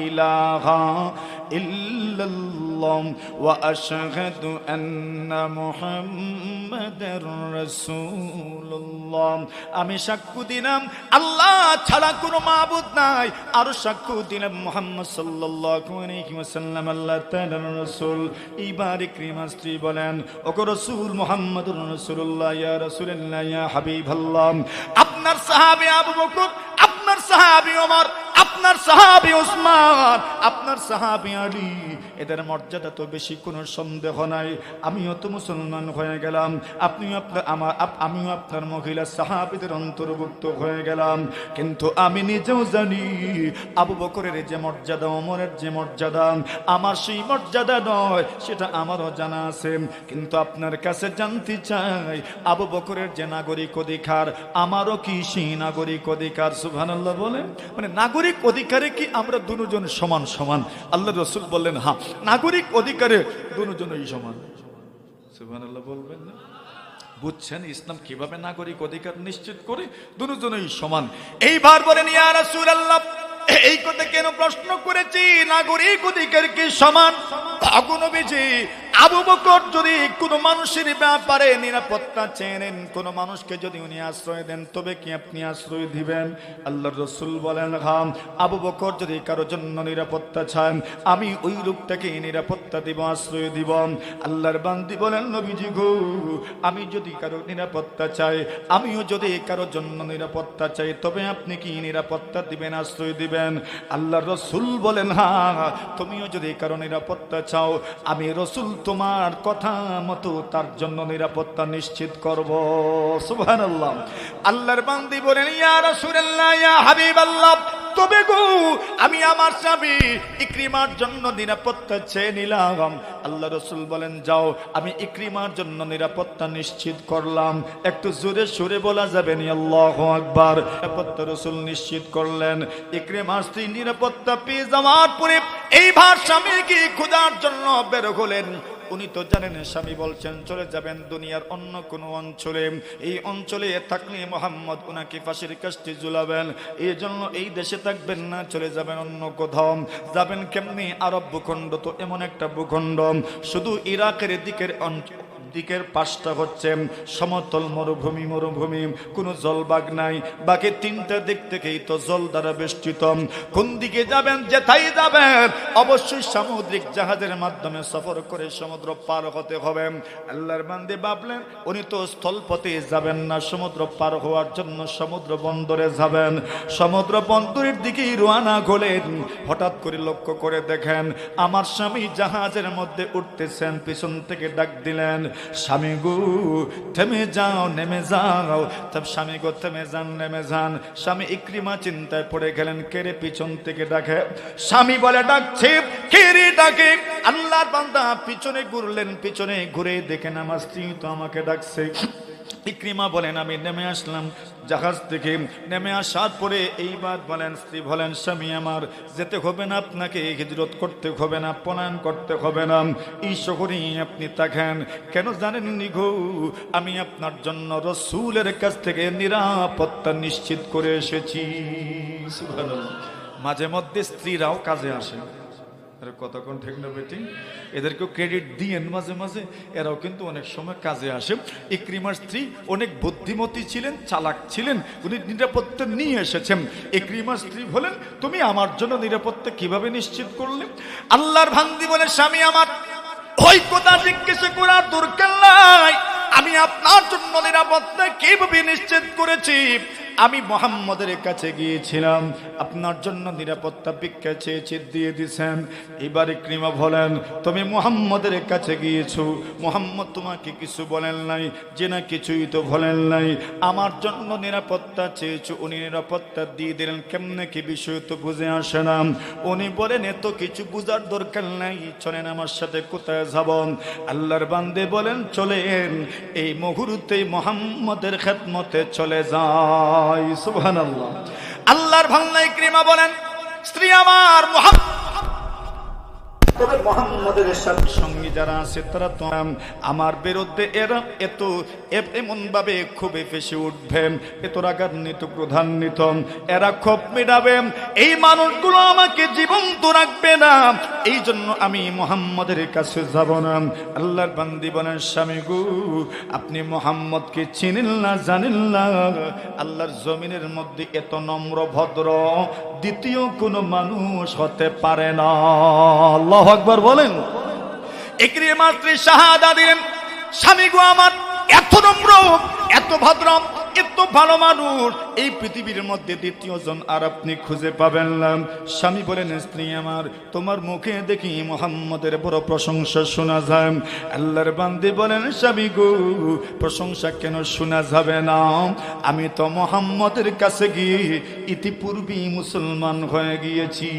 ইলাহা ইল্লাল্লাহ ওয়া আশহাদু আন্না মুহাম্মাদার রাসূলুল্লাহ। আমি সাক্ষ্য দিলাম আল্লাহ ছাড়া কোনো মাবুদ নাই, আর সাক্ষ্য দিলাম মুহাম্মদ সাল্লাল্লাহু আলাইহি ওয়াসাল্লাম আল্লাহ তাআলার রাসূল। এইবার ইকরিমা স্ত্রী বলেন, ওগো রাসূল মুহাম্মদুর রাসূলুল্লাহ, ইয়া রাসূলুল্লাহ, ইয়া হাবিবাল্লাহ, আপনার সাহাবী আবু বকর, আপনার সাহাবী ওমর, আপনার সাহাবী উসমান, আপনার সাহাবী আলী, এদের মর্যাদা তো বেশি, কোনো সন্দেহ নাই। আমিও তো মুসলমান হয়ে গেলাম, আপনিও আমিও আপনার মহিলা সাহাবীদের অন্তর্ভুক্ত হয়ে গেলাম। কিন্তু আমি নিজেও জানি আবু বকরের যে মর্যাদা, ওমরের যে মর্যাদা, আমার সেই মর্যাদা নয়, সেটা আমারও জানা আছে। কিন্তু আপনার কাছে জানতে চাই, আবু বকরের যে নাগরিক অধিকার, আমারও কি সেই নাগরিক অধিকার? সুবহানাল্লাহ বলেন। মানে নাগরিক অধিকারে কি আমরা দুজন সমান সমান? আল্লাহ রাসূল বললেন, হ্যাঁ, নাগরিক অধিকারে দুজনই সমান। সুবহানাল্লাহ বলবেন না? বুঝছেন ইসলাম কিভাবে নাগরিক অধিকার নিশ্চিত করে? দুজনই সমান। এইবার বলেন, ইয়া রাসূলুল্লাহ, এই কথা কেন প্রশ্ন করেছি, নাগরিক অধিকার কি সমান? নবীজি, আবু বকর যদি কোনো মানুষের ব্যাপারে নিরাপত্তা চেনেন, কোনো মানুষকে যদি উনি আশ্রয় দেন, তবে কি আপনি আশ্রয় দিবেন? আল্লাহর রাসূল বলেন, হ্যাঁ, আবু বকর যদি কারোর জন্য নিরাপত্তা চান, আমি ওই লোকটাকে নিরাপত্তা দিব, আশ্রয় দিব। আল্লাহর বান্দী বলেন, নবীজি গো, আমি যদি কারো নিরাপত্তা চাই, আমিও যদি কারোর জন্য নিরাপত্তা চাই, তবে আপনি কি নিরাপত্তা দিবেন, আশ্রয় দিবেন? আল্লাহর রাসূল বলেন, হ্যাঁ, তুমিও যদি কারো নিরাপত্তা চাও, আমি রাসূল তোমার কথা মতো তার জন্য নিরাপত্তা নিশ্চিত করব। সুবহানাল্লাহ। আল্লাহর বান্দী বলেন, ইয়া রাসূলুল্লাহ, ইয়া হাবিবাল্লাহ, তবে গো আমি আমার স্বামী ইকরিমার জন্য নিরাপত্তা চেয়ে নিলাম। আল্লাহ রাসূল বলেন, যাও, আমি ইকরিমার জন্য নিরাপত্তা নিশ্চিত করলাম। একটু জোরে সুরে বলা যাবে না আল্লাহু আকবার। নিরাপত্তা রাসূল নিশ্চিত করলেন। ইকরিমার স্ত্রী নিরাপত্তা পেয়ে যাওয়ার পরে এইবার স্বামী কি খোঁজার জন্য বের হলেন। উনি তো জানেন স্বামী বলছেন চলে যাবেন দুনিয়ার অন্য কোনো অঞ্চলে, এই অঞ্চলে থাকলে মোহাম্মদ ওনাকে ফাঁসির কাস্টে ঝুলাবেন, এই জন্য এই দেশে থাকবেন না, চলে যাবেন অন্য কোথাও। যাবেন কেমনি? আরব ভূখণ্ড তো এমন একটা ভূখণ্ড, শুধু ইরাকের দিকের পাশটা হচ্ছে সমতল মরুভূমি, কোনো জলবাগ নাই, বাকি তিনটা দিক থেকেই তো জল দ্বারা বেষ্টিত। কোন দিকে যাবেন? যেথায় যাবেন অবশ্যই সামুদ্রিক জাহাজের মাধ্যমে সফর করে সমুদ্র পার হতে হবে। আল্লাহর বান্দে ভাবলেন উনি তো স্থলপথে যাবেন না, সমুদ্র পার হওয়ার জন্য সমুদ্র বন্দরে যাবেন। সমুদ্র বন্দরের দিকেই রওনা হলেন। হঠাৎ করে লক্ষ্য করে দেখেন আমার স্বামী জাহাজের মধ্যে উঠতেছেন। পিছন থেকে ডাক দিলেন, স্বামী গো থেমে যাও, নেমে যাও। তব স্বামী গো থেমে যান, নেমে যান। স্বামী ইকরিমা চিন্তায় পড়ে গেলেন, কেরে পিছন থেকে ডাকে। স্বামী বলে, ডাকছে কেরে ডাকে? আল্লাহর বান্দা পিছনে ঘুরলেন, পিছনে ঘুরে দেখেন আমার স্ত্রী তো আমাকে ডাকছে। ইকরিমা বলেন, আমি নেমে আসলাম জাহাজ থেকে। নেমে আসার পরে এইবার বলেন স্ত্রী বলেন, স্বামী আমার যেতে হবে না, আপনাকে হিজরত করতে হবে না, পলায়ন করতে হবে না, এই শহরেই আপনি থাকেন। কেন জানেন নি গো? আমি আপনার জন্য রাসূলের কাছ থেকে নিরাপত্তা নিশ্চিত করে এসেছি। সুবহানাল্লাহ। মাঝে মধ্যে স্ত্রীরাও কাজে আসে, কতক্ষণ ঠিক না বেটি? এদেরকেও ক্রেডিট দিয়েন মাঝে মাঝে, এরাও কিন্তু অনেক সময় কাজে আসে। ইকরিমার স্ত্রী অনেক বুদ্ধিমতী ছিলেন, চালাক ছিলেন, উনি নিরাপত্তা নিয়ে এসেছেন। ইকরিমার স্ত্রী বলেন, তুমি আমার জন্য নিরাপত্তা কিভাবে নিশ্চিত করলে? আল্লাহর বান্দী বলে, স্বামী আমার ওই কথা জিজ্ঞেস করার দরকার নাই, আমি আপনার জন্য নিরাপত্তা কিভাবে নিশ্চিত করেছি। আমি মুহাম্মদের কাছে গিয়েছিলাম, আপনার জন্য নিরাপত্তা ভিক্ষা চেয়েছি, দিয়ে দিয়েছেন। এবার ইকরিমা বলেন, তুমি মুহাম্মদের কাছে গিয়েছো, মুহাম্মদ তোমাকে কিছু বলেন নাই, যে না কিছুই তো বলেন নাই, আমার জন্য নিরাপত্তা চেয়েছো, উনি নিরাপত্তা দিয়ে দিলেন। কেমনে কি বিষয় তো বুঝে আসে না। উনি বলেন, এত কিছু বুঝার দরকার নাই, চলেন আমার সাথে কোথায় যাব। আল্লাহর বান্দে বলেন, চলেন, এই মুহূর্তে মুহাম্মদের খেদমতে চলে যায়। সুবহানাল্লাহ। আল্লাহর বান্দা ইকরিমা বলেন, স্ত্রী আমার তবে মুহাম্মদের সঙ্গী যারা আছে তারা তো আমার বিরুদ্ধে এরা এমন ভাবে খুবই ফেসে উঠবে, এত রাগান্বিত ক্রোধান্বিত, এরা ক্ষোভ মেটাবে, এই মানুষগুলো আমাকে জীবন্ত রাখবে না, এই জন্য আমি মুহাম্মদের কাছে যাব না। আল্লাহর বান্দী বলেন, স্বামী গো আপনি মুহাম্মদকে চিনেন না, জানেন না, আল্লাহর জমিনের মধ্যে এত নম্র ভদ্র দ্বিতীয় কোনো মানুষ হতে পারে না। আল্লাহু আকবার বলেন। ইকরিমা স্ত্রী শাহাদা দিলেন, স্বামী গো আমার এত নম্র, এত ভদ্র, এত ভালো মানুষ এই পৃথিবীর মধ্যে দ্বিতীয় জন আর আপনি খুঁজে পাবেন না। স্বামী বলেন, স্ত্রী আমার তোমার মুখে দেখি মুহাম্মদের বড় প্রশংসা শোনা যায়। আল্লাহর বান্দী বলেন, স্বামী গো প্রশংসা কেন শোনা যাবে না? আমি তো মুহাম্মদের কাছে গিয়ে ইতিপূর্বেই মুসলমান হয়ে গিয়েছি।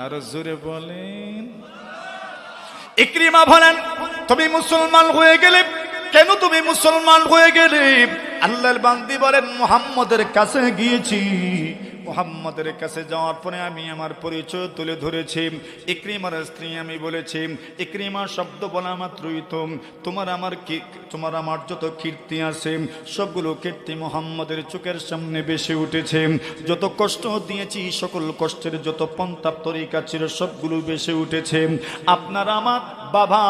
আর জোরে বলেন। ইকরিমা বলেন, তুমি মুসলমান হয়ে গেলে কেন? তুমি মুসলমান হয়ে গেলে? আল্লাহর বান্দী বলেন, মুহাম্মদের কাছে গিয়েছি, মুহাম্মদের কাছে যাওয়ার পরে আমি আমার পরিচয় তুলে ধরেছি। ইকরিমার স্ত্রী আমি বলেছি, ইকরিমা শব্দ বলা মাত্রই তো তোমার আমার যত কীর্তি আছে সবগুলো কীর্তি মুহাম্মদের চোখের সামনে ভেসে উঠেছে। যত কষ্ট দিয়েছি সকল কষ্টের যত পন্থা তরিকা ছিল সবগুলো ভেসে উঠেছে। আপনার আমার বাবা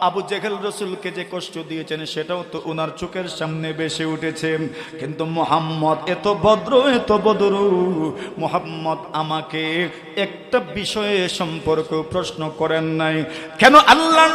আবু জেহেল রাসূলকে যে কষ্ট দিয়েছেন সেটাও তো ওনার চোখের সামনে ভেসে উঠেছে। কিন্তু মুহাম্মদ এত ভদ্র, এত বদরু, মুহাম্মদ আমাকে একটা বিষয়ে সম্পর্কে প্রশ্ন করেন নাই। কেন? আল্লাহর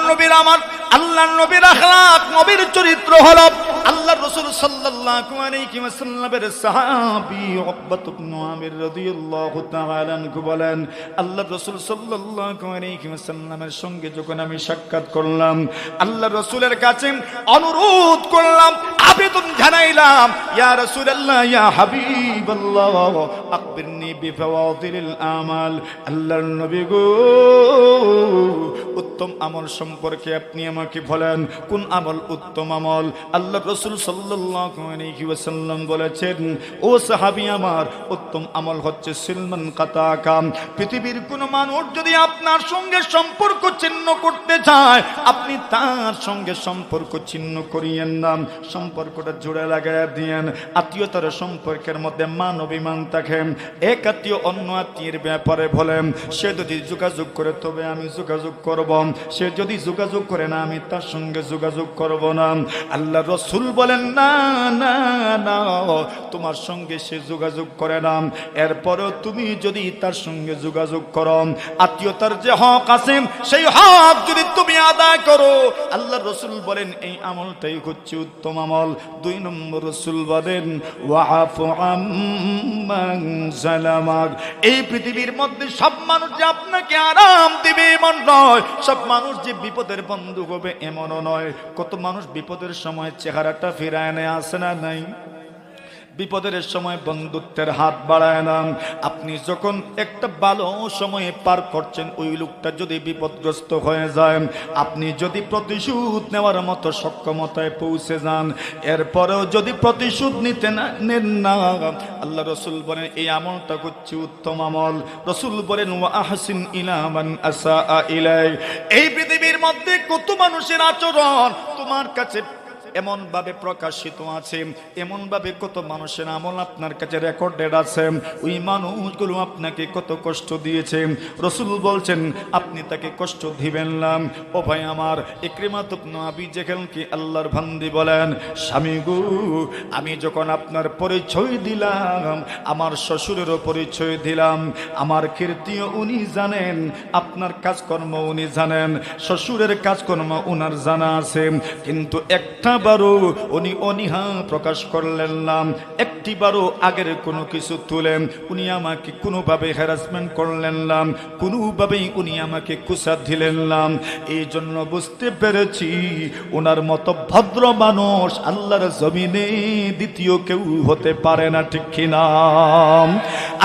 নবীর আখলাক, নবীর চরিত্র হলো আল্লাহ রাসূল সাল্লাল্লাহু আলাইহি ওয়াসাল্লামের সাহাবী উকবাত ইবনে আমির রাদিয়াল্লাহু তাআলা আনহু বলেন, আল্লাহ রাসূল সাল্লাল্লাহু আলাইহি ওয়াসাল্লামের সঙ্গে যখন আমি সাক্ষাৎ করলাম, আল্লাহ রাসূলের কাছে অনুরোধ করলাম, আবেদন জানাইলাম, ইয়া রাসূলুল্লাহ ইয়া হাবিবাল্লাহ আখবিরনি বিফাওয়াদিলিল আমাল। আল্লাহর নবী গো, উত্তম আমল সম্পর্কে আপনি আমাকে বলেন, কোন আমল উত্তম আমল? আল্লাহ রাসূল সাল্লাল্লাহু আলাইহি ওয়াসাল্লাম বলেছেন, ও সাহাবী আমার, উত্তম আমল হচ্ছে সিলমান কাতাকাম। পৃথিবীর কোন মানুষ যদি আপনার সঙ্গে সম্পর্ক ছিন্ন করতে চায়, আপনি তার সঙ্গে সম্পর্ক ছিন্ন করিয়েন না, সম্পর্কটা জোড়া লাগাইয়া দিয়েন। আত্মীয়তার সম্পর্কের মধ্যে মান অভিমান থাকে, এক আত্মীয় অন্য আত্মীয়ের ব্যাপারে বলেন, সে যদি যোগাযোগ করে তবে আমি যোগাযোগ করব, সে যদি যোগাযোগ করে না আমি তার সঙ্গে যোগাযোগ করব না। আল্লাহ রাসূল বলেন, না না না, তোমার সঙ্গে সে যোগাযোগ করে না, এরপরও তুমি যদি তার সঙ্গে যোগাযোগ করো, আত্মীয়তার যে হক আছে সেই হক যদি তুমি আদায় করো, আল্লাহ রাসূল বলেন এই আমলটাই হচ্ছে উত্তম আমল। 2 নম্বর রাসূল বলেন, ওয়াফু আম্মান যালামাক। এই পৃথিবীর মধ্যে সব মানুষ যে আপনাকে আরাম দিবে এমন নয়, সব মানুষ যে বিপদের বন্ধু হবে এমনও নয়। কত মানুষ বিপদের সময় চেহারাটা ফিরায় নেয়, আসে না নাই? বিপদের সময় বন্ধুত্বের হাত বাড়ায় না। আপনি যখন একটা ভালো সময়ে পার করছেন, ওই লোকটা যদি বিপদগ্রস্ত হয়ে যায়, আপনি যদি প্রতিশোধ নেওয়ার মতো সক্ষমতায় পৌঁছে যান, এরপরেও যদি প্রতিশোধ নিতে নেন না, আল্লাহ রাসূল বলেন এই আমলটা হচ্ছে উত্তম আমল। রাসূল বলেন, ওয়া আহসিন ইলা মান আসা ইলাইক। এই পৃথিবীর মধ্যে কত মানুষের আচরণ তোমার কাছে এমন ভাবে প্রকাশিত আছে, এমন ভাবে কত মানুষের আমল আপনার কাছে রেকর্ডেড আছে, ওই মানুষগুলো আপনাকে কত কষ্ট দিয়েছে। রাসূল বলছেন আপনি তাকে কষ্ট দিবেন না। ও ভাই আমার, ইকরিমা ইবনে আবি জাহল কি আল্লাহর বান্দি বলেন, স্বামী গো, আমি যখন আপনার পরিচয় দিলাম, আমার শ্বশুরেরও পরিচয় দিলাম, আমার কীর্তিও উনি জানেন, আপনার কাজকর্ম উনি জানেন, শ্বশুরের কাজকর্ম উনার জানা আছে, কিন্তু একটা বারো উনি অনীহা প্রকাশ করলেন না, একটিবারও আগের কোনো কিছু তুলে উনি আমাকে কোনোভাবে হ্যারাসমেন্ট করলেন না, কোনোভাবেই উনি আমাকে কুসা দিলেন না। এই জন্য বুঝতে পেরেছি ওনার মতো ভদ্র মানুষ আল্লাহর জমিনে দ্বিতীয় কেউ হতে পারে না, ঠিক কিনা?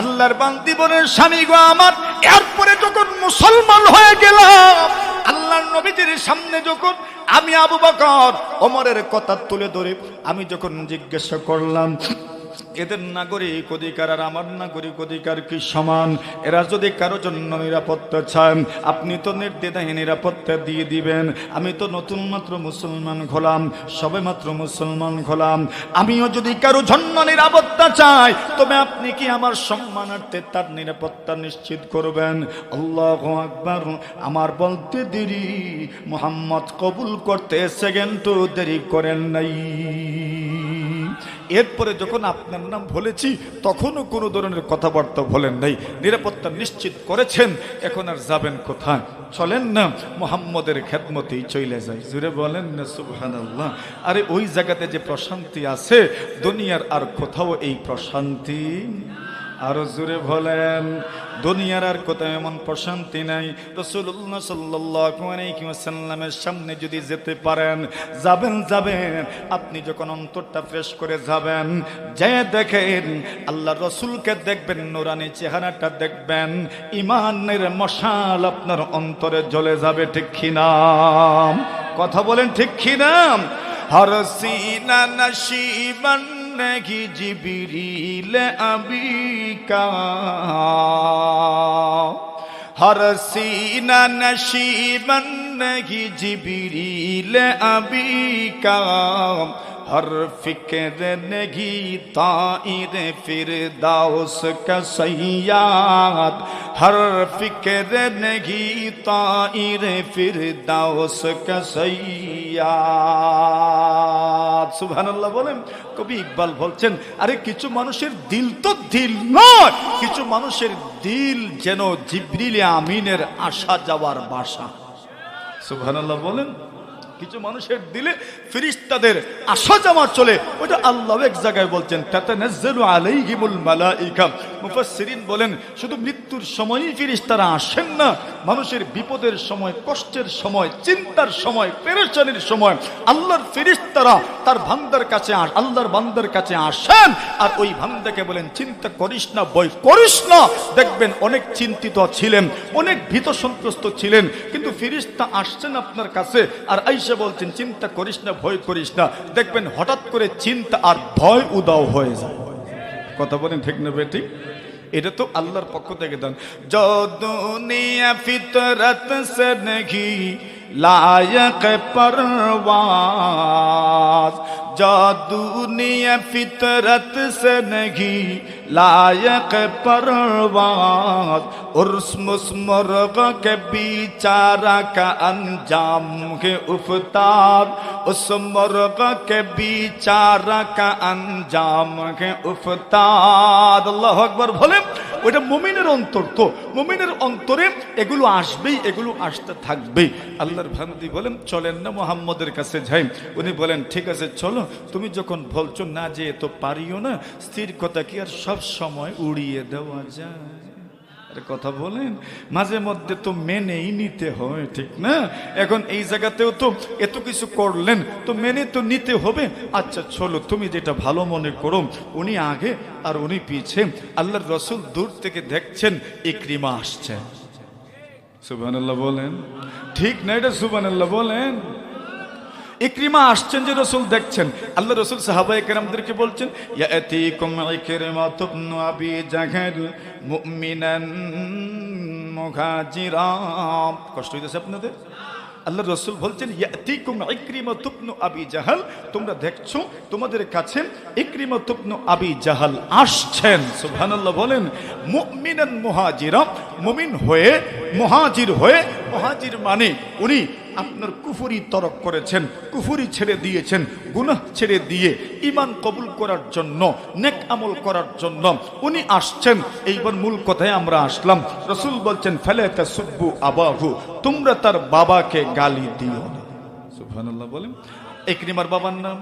আল্লাহর বান্দি বলেন, স্বামী গো আমার, এরপরে যখন মুসলমান হয়ে গেলাম, আল্লাহর নবীজির সামনে যখন আমি আবু বকর ওমরের কথা তুলে ধরে আমি যখন জিজ্ঞাসা করলাম, এদের নাগরিক অধিকার আর আমার নাগরিক অধিকার কি সমান? এরা যদি কারো জন্য নিরাপত্তা চান, আপনি তো নির্দ্বিধায় নিরাপত্তা দিয়ে দিবেন। আমি তো নতুন মাত্র মুসলমান হলাম, সবে মাত্র মুসলমান হলাম, আমিও যদি কারো জন্য নিরাপত্তা চাই, তবে আপনি কি আমার সম্মানার্থে তার নিরাপত্তা নিশ্চিত করবেন? আল্লাহু আকবার। আমার বলতে দেরি, মুহাম্মদ কবুল করতে সেকেন্ডও দেরি করেন নাই। এরপরে যখন আপনার নাম বলেছি, তখনও কোনো ধরনের কথাবার্তা বলেন নাই, নিরাপত্তা নিশ্চিত করেছেন। এখন আর যাবেন কোথায়? চলেন না মুহাম্মদের খেদমতেই চলে যায়। জুড়ে বলেন না সুবহানাল্লাহ। আরে ওই জায়গাতে যে প্রশান্তি আছে, দুনিয়ার আর কোথাও এই প্রশান্তি। আরো জোরে বলেন, দুনিয়ার আর কোথাও এমন প্রশান্তি নাই। রাসূলুল্লাহ সাল্লাল্লাহু আলাইহি ওয়াসাল্লামের সামনে যদি যেতে পারেন, যাবেন যাবেন, আপনি যখন অন্তরটা ফ্রেশ করে যাবেন, যে দেখেন আল্লাহর রাসূলকে দেখবেন, নূরানি চেহারাটা দেখবেন, ঈমানের মশাল আপনার অন্তরে জ্বলে যাবে, ঠিক কি না? কথা বলেন, ঠিক কি না? হর সিনা নশীবান नहीं जिब्रील अबी का, हर सीना नशीबन नहीं जिब्रील अबी का, हर फिक्र नहीं ताइर फिरदौस का सय्याद, हर फिक्र नहीं ताइर फिरदौस का सय्याद। सुबहानाल्लाह বলেন। কবি ইকবাল বলছেন, আরে কিছু মানুষের দিল তো দিল নয়, কিছু মানুষের দিল যেন জিবরিল আমিনের আসা যাওয়ার বাসা। সুবহানাল্লাহ বলেন। কিছু মানুষের দিলে ফেরেশতাদের আসা যাওয়া চলে, ওটা আল্লাহ এক জায়গায় বলছেন তাতানাজ্জালু আলাইহিমুল মালাইকা। মুফাসসিরিন বলেন শুধু মৃত্যুর সময়ই ফেরেশতারা আসেন না, মানুষের বিপদের সময়, কষ্টের সময়, চিন্তার সময়, পেরেশানির সময় আল্লাহর ফেরেশতারা তার বান্দার কাছে আল্লাহর বান্দার কাছে আসেন, আর ওই বান্দাকে বলেন চিন্তা করিস না, ভয় করিস না। দেখবেন অনেক চিন্তিত ছিলেন, অনেক ভীত সন্ত্রস্ত ছিলেন, কিন্তু ফেরেশতা আসছেন আপনার কাছে আর আয়েশা বলছেন চিন্তা করিস না, ভয় করিস না। দেখবেন হঠাৎ করে চিন্তা আর ভয় উদাও হয়ে যায়। কথা বলেন ঠিক না বেটি? এটা তো আল্লাহর পক্ষ থেকে দান। जो दुनिया फितरत से नहीं लायक परवाज, जो दुनिया फितरत से नहीं लायक परवाज, उर्स मुस्मरग के बेचारा का अंजाम के उफ्तार, उस मुर्ग के बेचारा का अंजाम के उफ्तार। আল্লাহু আকবার বলেন। ওটা মুমিনের অন্তর, তো মুমিনের অন্তরে এগুলো আসবেই, এগুলো আসতে থাকবেই। আল্লাহর বান্দী বলেন চলেন না মুহাম্মদের কাছে যাই। উনি বলেন ঠিক আছে চলো, তুমি যখন বলছো না যে তো পারিও না, স্থির কথা কি আর সব সময় উড়িয়ে দেওয়া যায়? কথা বলেন, মাঝে মধ্যে তো মেনেই নিতে হয়, ঠিক না? এখন এই জায়গাতেও তো এত কিছু করলেন, তো মেনে তো নিতে হবে। আচ্ছা চলো, তুমি যেটা ভালো মনে করো। উনি আগে আর উনি পিছে। আল্লাহর রাসূল দূর থেকে দেখছেন ইকরিমা আসছে। সুবহানাল্লাহ বলেন, ঠিক না? এটা সুবহানাল্লাহ বলেন। ইকরিমা আসছেন যে রাসূল দেখছেন। আল্লাহ রাসূল সাহাবায়ে কেরামদেরকে বলছেন ইয়াতিকুম ইকরিমা ইবনে আবি জাহল মুমিনান মুহাজিরা। কষ্ট হইতেছে আপনাদের? আল্লাহ রাসূল বলছেন ইয়াতিকুম ইকরিমা ইবনে আবি জাহল, তোমরা দেখছো তোমাদের কাছে ইকরিমা ইবনে আবি জাহল আসছেন। সুবহানাল্লাহ বলেন। মুমিনান মুহাজিরা, মুমিন হয়ে মুহাজির হয়ে, মুহাজির মানে উনি আপনার কুফরি তরক করেছেন, কুফরি ছেড়ে দিয়েছেন, গুনাহ ছেড়ে দিয়ে ঈমান কবুল করার জন্য, নেক আমল করার জন্য উনি আসছেন। এইবার মূল কথায় আমরা আসলাম। রাসূল বলছেন ফালা তাসুব্বু আবাহু, তোমরা তার বাবাকে গালি দিও না। সুবহানাল্লাহ বলেন। ইকরিমার বাবার নাম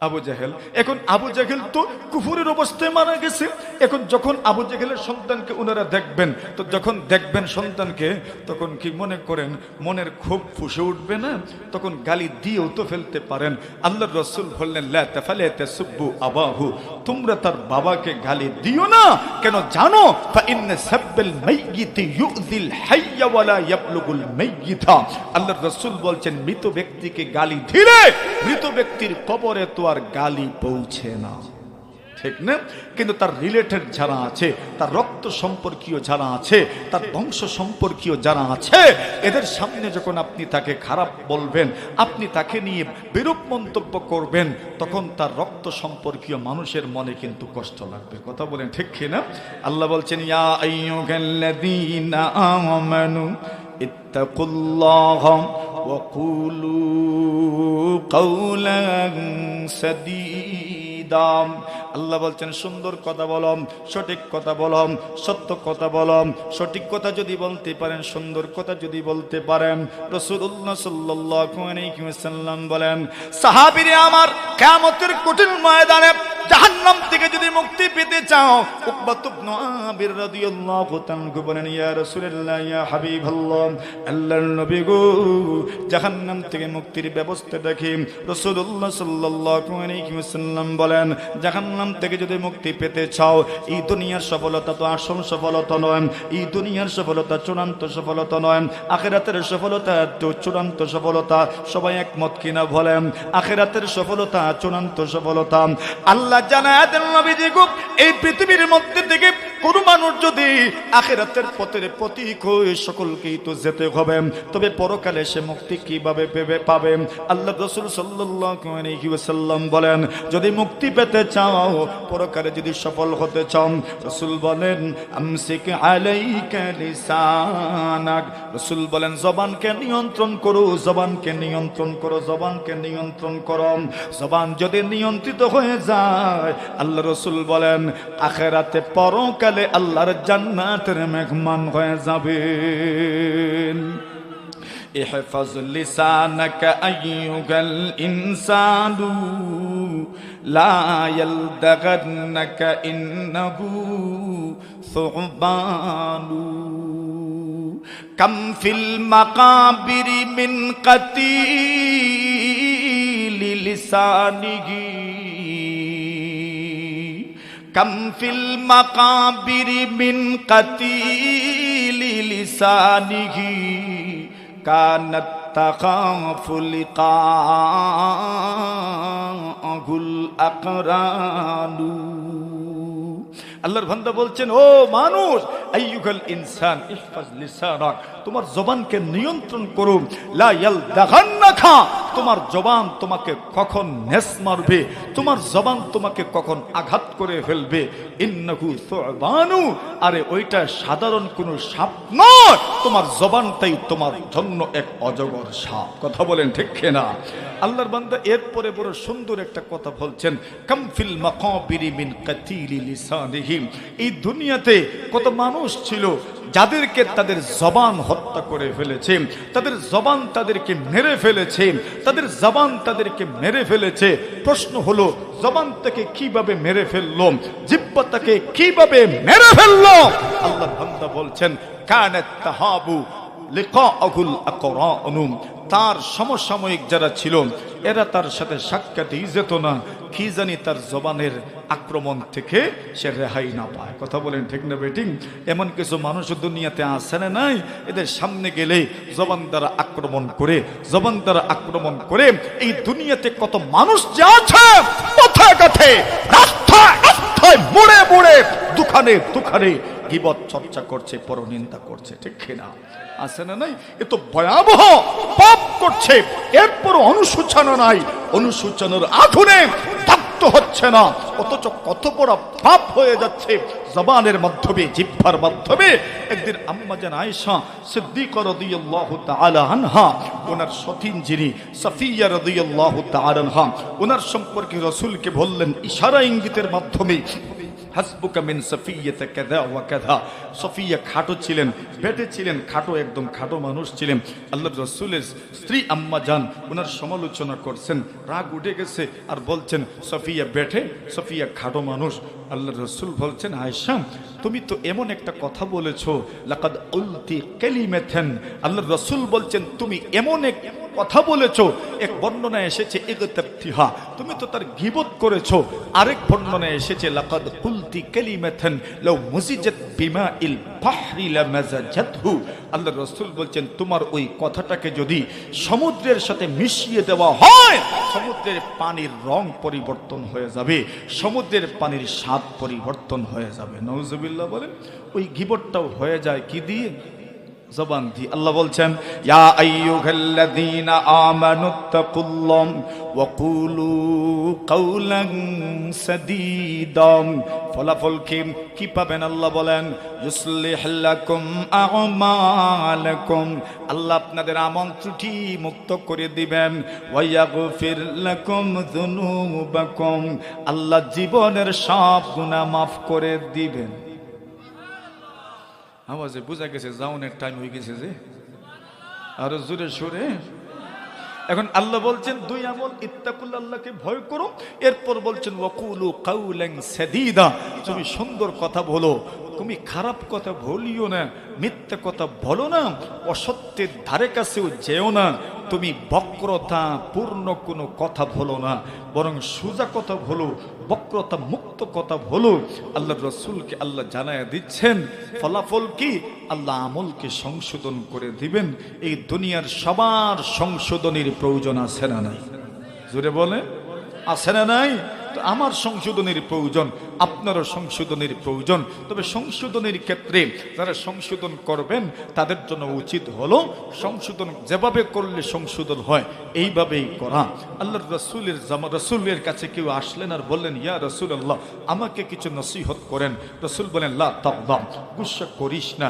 আবু জাহেল। এখন আবু জাহেল তো কুফরের অবস্থায় মারা গেছে। এখন যখন আবু জাহেলের সন্তানকে ওনারা দেখবেন, তো যখন দেখবেন সন্তানকে, তখন কি মনে করেন মনের ক্ষোভ ফুসে উঠবে না? তখন গালি দিয়েও তো ফেলতে পারেন। আল্লাহর রাসূল বললেন লা তাফালা তাসুব্বু আবাহু, তোমরা তার বাবাকে গালি দিও না। কেন জানো? ফা ইন্না সাব্বাল মাইয়িতি ইউযিল হাইয়্যা ওয়ালা ইয়াবলুগুল মাইয়িতা। আল্লাহর রাসূল বলছেন মৃত ব্যক্তিকে গালি দিলে মৃত ব্যক্তির কবরে তো আর গালি পৌঁছে না, ঠিক না? কিন্তু তার রিলেটেড যারা আছে, তার রক্ত সম্পর্কীয় যারা আছে, তার বংশ সম্পর্কীয় যারা আছে, এদের সামনে যখন আপনি তাকে খারাপ বলবেন, আপনি তাকে নিয়ে বিরূপ মন্তব্য করবেন, তখন তার রক্ত সম্পর্কীয় মানুষের মনে কিন্তু কষ্ট লাগবে। কথা বলেন ঠিক কি না? আল্লাহ বলছেন ইয়া আইয়ুহাল্লাযীনা আমানু ইত্তাকুল্লাহা ওয়া কুলু কাওলান সাদীদা। আল্লাহ বলছেন সুন্দর কথা বলো, সঠিক কথা বলো, সত্য কথা বলো। সঠিক কথা যদি বলতে পারেন, সুন্দর কথা যদি বলতে পারেন, রাসূলুল্লাহ সাল্লাল্লাহু আলাইহি ওয়াসাল্লাম বলেন সাহাবীরে আমার, কিয়ামতের কঠিন ময়দানে জাহান্নাম থেকে যদি মুক্তি পেতে চাও, উকবা ইবনে আমির রাদিয়াল্লাহু তাআলা বলেন ইয়া রাসূলুল্লাহ ইয়া হাবিবাল্লাহ, আল্লাহর নবী গো, জাহান্নাম থেকে মুক্তির ব্যবস্থাটা কি? রাসূলুল্লাহ সাল্লাল্লাহু আলাইহি ওয়াসাল্লাম বলেন জাহান্নাম থেকে যদি মুক্তি পেতে চাও, এই দুনিয়ার সফলতা তো আসল সফলতা নয়, এই দুনিয়ার সফলতা চূড়ান্ত সফলতা নয়, আখিরাতের সফলতা তো চূড়ান্ত সফলতা। সবাই একমত কিনা বলেন? আখিরাতের সফলতা চূড়ান্ত সফলতা। আল্লাহ জানায় দেন নবীজি গো, এই পৃথিবীর মধ্যে থেকে কোন মানুষ যদি আখিরাতের পথের প্রতীক হয়ে, সকলকেই তো যেতে হবে, তবে পরকালে সে মুক্তি কিভাবে পাবে? আল্লাহ রাসূল সাল্লাল্লাহু আলাইহি ওয়াসাল্লাম বলেন যদি মুক্তি পেতে চাও, পরকালে যদি সফল হতে চাও, রাসূল বলেন আমসিক আলাইকা লিসানাক, রাসূল বলেন জবানকে নিয়ন্ত্রণ করো, জবানকে নিয়ন্ত্রণ করো, জবানকে নিয়ন্ত্রণ করো। জবান যদি নিয়ন্ত্রিত হয়ে যায়, আল্লাহ রাসূল বলেন আখিরাতে পরকালে আল্লাহর জান্নাতের মেহমান হয়ে যাবেন। ইহফাজ লিসানাকা আইয়ুহাল ইনসানু লা ইয়ালদাগান্নাকা ইন্নাহু সুবানু কাম ফিল মাকাবিরি মিন কাতিল লিসানিহি কাম ফিল মাকাবিরি মিন কাতিল লিসানিহি কানাত তাখাফু লিকাহুল আকরানু। আল্লাহর বান্দা বলছেন, ও মানুষ, আইয়ুহাল ইনসান ইহফাজ লিসানাক, তোমার জবানকে নিয়ন্ত্রণ করো। লা ইয়ালদাগান্নাকা, তোমার জবান তোমাকে কখন নেস মারবে, তোমার জবান তোমাকে কখন আঘাত করে ফেলবে। ইন্নাহু সুবানু, আরে ওইটা সাধারণ কোনো সাপ নয়, তোমার জবানটাই তোমার জন্য এক অজগর সাপ। কথা বলেন ঠিক কিনা? আল্লাহর বান্দা এরপরে বড় সুন্দর একটা কথা বলছেন, কাম ফিল মাকাবিরি মিন কাতিলি লিসানিহি। এই দুনিয়াতে কত মানুষ ছিল যাদেরকে তাদের জবান হত্যা করে ফেলেছে, তাদের জবান তাদেরকে মেরে ফেলেছে, তাদের জবান তাদেরকে মেরে ফেলেছে। প্রশ্ন হলো, জবানটাকে কিভাবে মেরে ফেললো, জিহ্বাটাকে কিভাবে মেরে ফেললো? আল্লাহর বান্দা বলছেন, কানাত তাহাবু লিকাহুল আকরানু, তার সমসাময়িক যারা ছিল এরা তার সাথে সাক্ষাৎই যেত না, কি জানি তার জবানের আক্রমণ থেকে সে রেহাই না পায়। কথা বলেন ঠিক না বেটিং? এমন কিছু মানুষ দুনিয়াতে আছে না নাই, এদের সামনে গেলে জবান দ্বারা আক্রমণ করে, জবান দ্বারা আক্রমণ করে। এই দুনিয়াতে কত মানুষ যে আছে, পথে পথে, রাস্তায় রাস্তায়, মোড়ে মোড়ে, দোকানে দোকানে গীবত চর্চা করছে, পরনিন্দা করছে, ঠিক কিনা? আছে না নাই? এ তো ভয়াবহ পাপ করছে, এরপর অনুশোচনা নাই, অনুশোচনার আগুনে দগ্ধ হচ্ছে না, অথচ কত বড় পাপ হয়ে যাচ্ছে জবানের মাধ্যমে, জিহ্বার মাধ্যমে। একদিন আম্মা জান আয়েশা সিদ্দিকা রাদিয়াল্লাহু তাআলা আনহা, ওনার সতীন যিনি সাফিয়া রাদিয়াল্লাহু তাআলা আনহা, ওনার সম্পর্কে রাসূলকে বললেন ইশারা ইঙ্গিতের মাধ্যমে, হাসবুকা মিন সাফিয়াতা কাযা ওয়া কাযা। সাফিয়া খাটো ছিলেন, বেটে ছিলেন, খাটো, একদম খাটো মানুষ ছিলেন। আল্লাহর রাসূলের স্ত্রী আম্মা জান ওনার সমালোচনা করছেন, রাগ উঠে গেছে, আর বলছেন সাফিয়া বেটে, সাফিয়া খাটো মানুষ। আল্লাহর রাসূল বলছেন, আয়েশা তুমি তো এমন একটা কথা বলেছো, লাকাদ উলতি কালিমাতান। আল্লাহর রাসূল বলছেন তুমি এমন এক কথা বলেছো, এক বর্ণনায় এসেছে ইগতাবতিহা, তুমি তো তার গীবত করেছো। আরেক বর্ণনায় এসেছে লাকাদ কুলতি কালিমাতান লাউ মুজিজাত বিমাইল বাহরি লামাজাজাতহু। আল্লাহর রাসূল বলছেন তোমার ওই কথাটাকে যদি সমুদ্রের সাথে মিশিয়ে দেওয়া হয়, সমুদ্রের পানির রং পরিবর্তন হয়ে যাবে, সমুদ্রের পানির স্বাদ পরিবর্তন হয়ে যাবে। নাউজুবিল্লাহ বলেন। ওই গীবতটাও হয়ে যায় কি দিয়ে? জবান দিয়ে। আল্লাহ বলছেন, ইয়া আইয়ুহাল্লাযীনা আমানুত্তাকুল্লাহ ওয়া কুলু কাওলান সাদীদা। ফলাফল কি পাবেন? আল্লাহ বলেন, ইউসলিহ লাকুম আ'মালাকুম, আল্লাহ আপনাদের আমল ত্রুটি মুক্ত করে দিবেন। ওয়া ইয়াগফির লাকুম যুনুবাকুম, আল্লাহ জীবনের সব গুনাহ মাফ করে দিবেন। আওয়াজে বোঝা গেছে জাউনের টাইম হয়ে গেছে যে, আরো জোরে সুরে। এখন আল্লাহ বলছেন দুই আমল, ইত্তাকুল্লাহ, আল্লাহকে ভয় করো। এরপর বলছেন ওয়াকুলু কাওলান সাদীদা, তুমি সুন্দর কথা বলো, তুমি খারাপ কথা বলিও না, মিথ্যা কথা বলো না, অসত্যের ধারে কাছেও যেও না, তুমি বক্রতা পূর্ণ কোনো কথা বলো না, বরং সোজা কথা বলো, বক্রতা মুক্ত কথা বলো। আল্লাহর রাসূলকে আল্লাহ জানায়া দিচ্ছেন ফলাফল কি? আল্লাহ আমলকে সংশোধন করে দিবেন। এই দুনিয়ার সবার সংশোধনের প্রয়োজন আছে না নাই? জোরে বলে, আছে না নাই? তো আমার সংশোধনের প্রয়োজন, আপনারও সংশোধনের প্রয়োজন। তবে সংশোধনের ক্ষেত্রে যারা সংশোধন করবেন তাদের জন্য উচিত হলো সংশোধন যেভাবে করলে সংশোধন হয় এইভাবেই করা। আল্লাহর রাসূলের কাছে কেউ আসলেন আর বললেন, ইয়া রাসূলুল্লাহ আমাকে কিছু নসিহত করেন। রাসূল বলেন, লা তাগদাম, গুসা করিস না।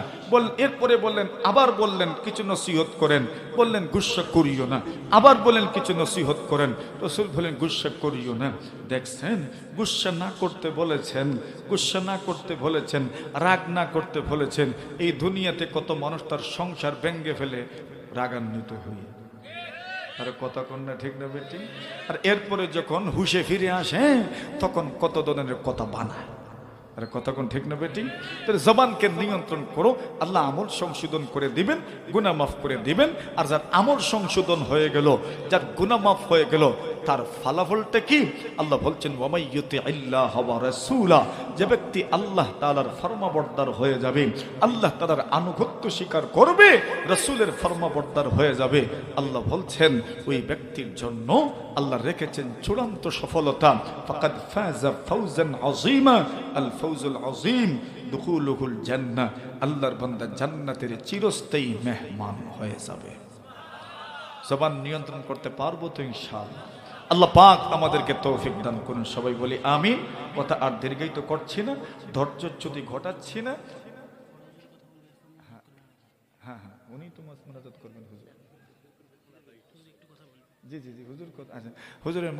এরপরে বললেন, আবার বললেন কিছু নসিহত করেন, বললেন গুসা করিও না। আবার বলেন কিছু নসিহত করেন, রাসূল বলেন গুসা করিও না। দেখছেন, গুসা না করতে বলেছেন, গুসা না করতে বলেছেন, রাগ না করতে বলেছেন। এই দুনিয়াতে কত মানুষ তার সংসার ভেঙে ফেলে রাগান্বিত হয়ে। আর কথা কন্যা ঠিক না বেটি? আর এরপরে যখন হুশে ফিরে আসে তখন কত ধরনের কথা বানায়। আর কথা কোন ঠিক না বেটি? তাহলে জবানকে নিয়ন্ত্রণ করো, আল্লাহ আমল সংশোধন করে দিবেন, গুনাহ মাফ করে দিবেন। আর যার আমল সংশোধন হয়ে গেল, যার গুনাহ মাফ হয়ে গেল, তার ফলাফলটা কি? আল্লাহ বলছেন ওয়ামাইয়ুতি আল্লাহ ওয়া রাসূলা, যে ব্যক্তি আল্লাহ তাআলার ফরমাবরদার হয়ে যাবে, আল্লাহ তাআলার আনুগত্য স্বীকার করবে, রাসূলের ফরমাবরদার হয়ে যাবে, আল্লাহ বলছেন ওই ব্যক্তির জন্য আল্লাহ রেখেছেন চূড়ান্ত সফলতা। ফাকাদ ফাযা ফাওজান আযীমা, আল ফাওজুল আযীম দুখুলুহুল জান্নাহ, আল্লাহর বান্দা জান্নাতের চিরস্থায়ী মেহমান হয়ে যাবে। জবান নিয়ন্ত্রণ করতে পারবো তো ইনশাআল্লাহ? আল্লাহ পাক আমাদেরকে তৌফিক দান করুন, সবাই বলি আমিন। কথা আর দীর্ঘায়িত করছি না, ধৈর্যচ্যুতি ঘটাচ্ছি না। হ্যাঁ হ্যাঁ, উনি তো মোনাজাত করবেন হুজুর। জি জি জি হুজুর, আচ্ছা হুজুরের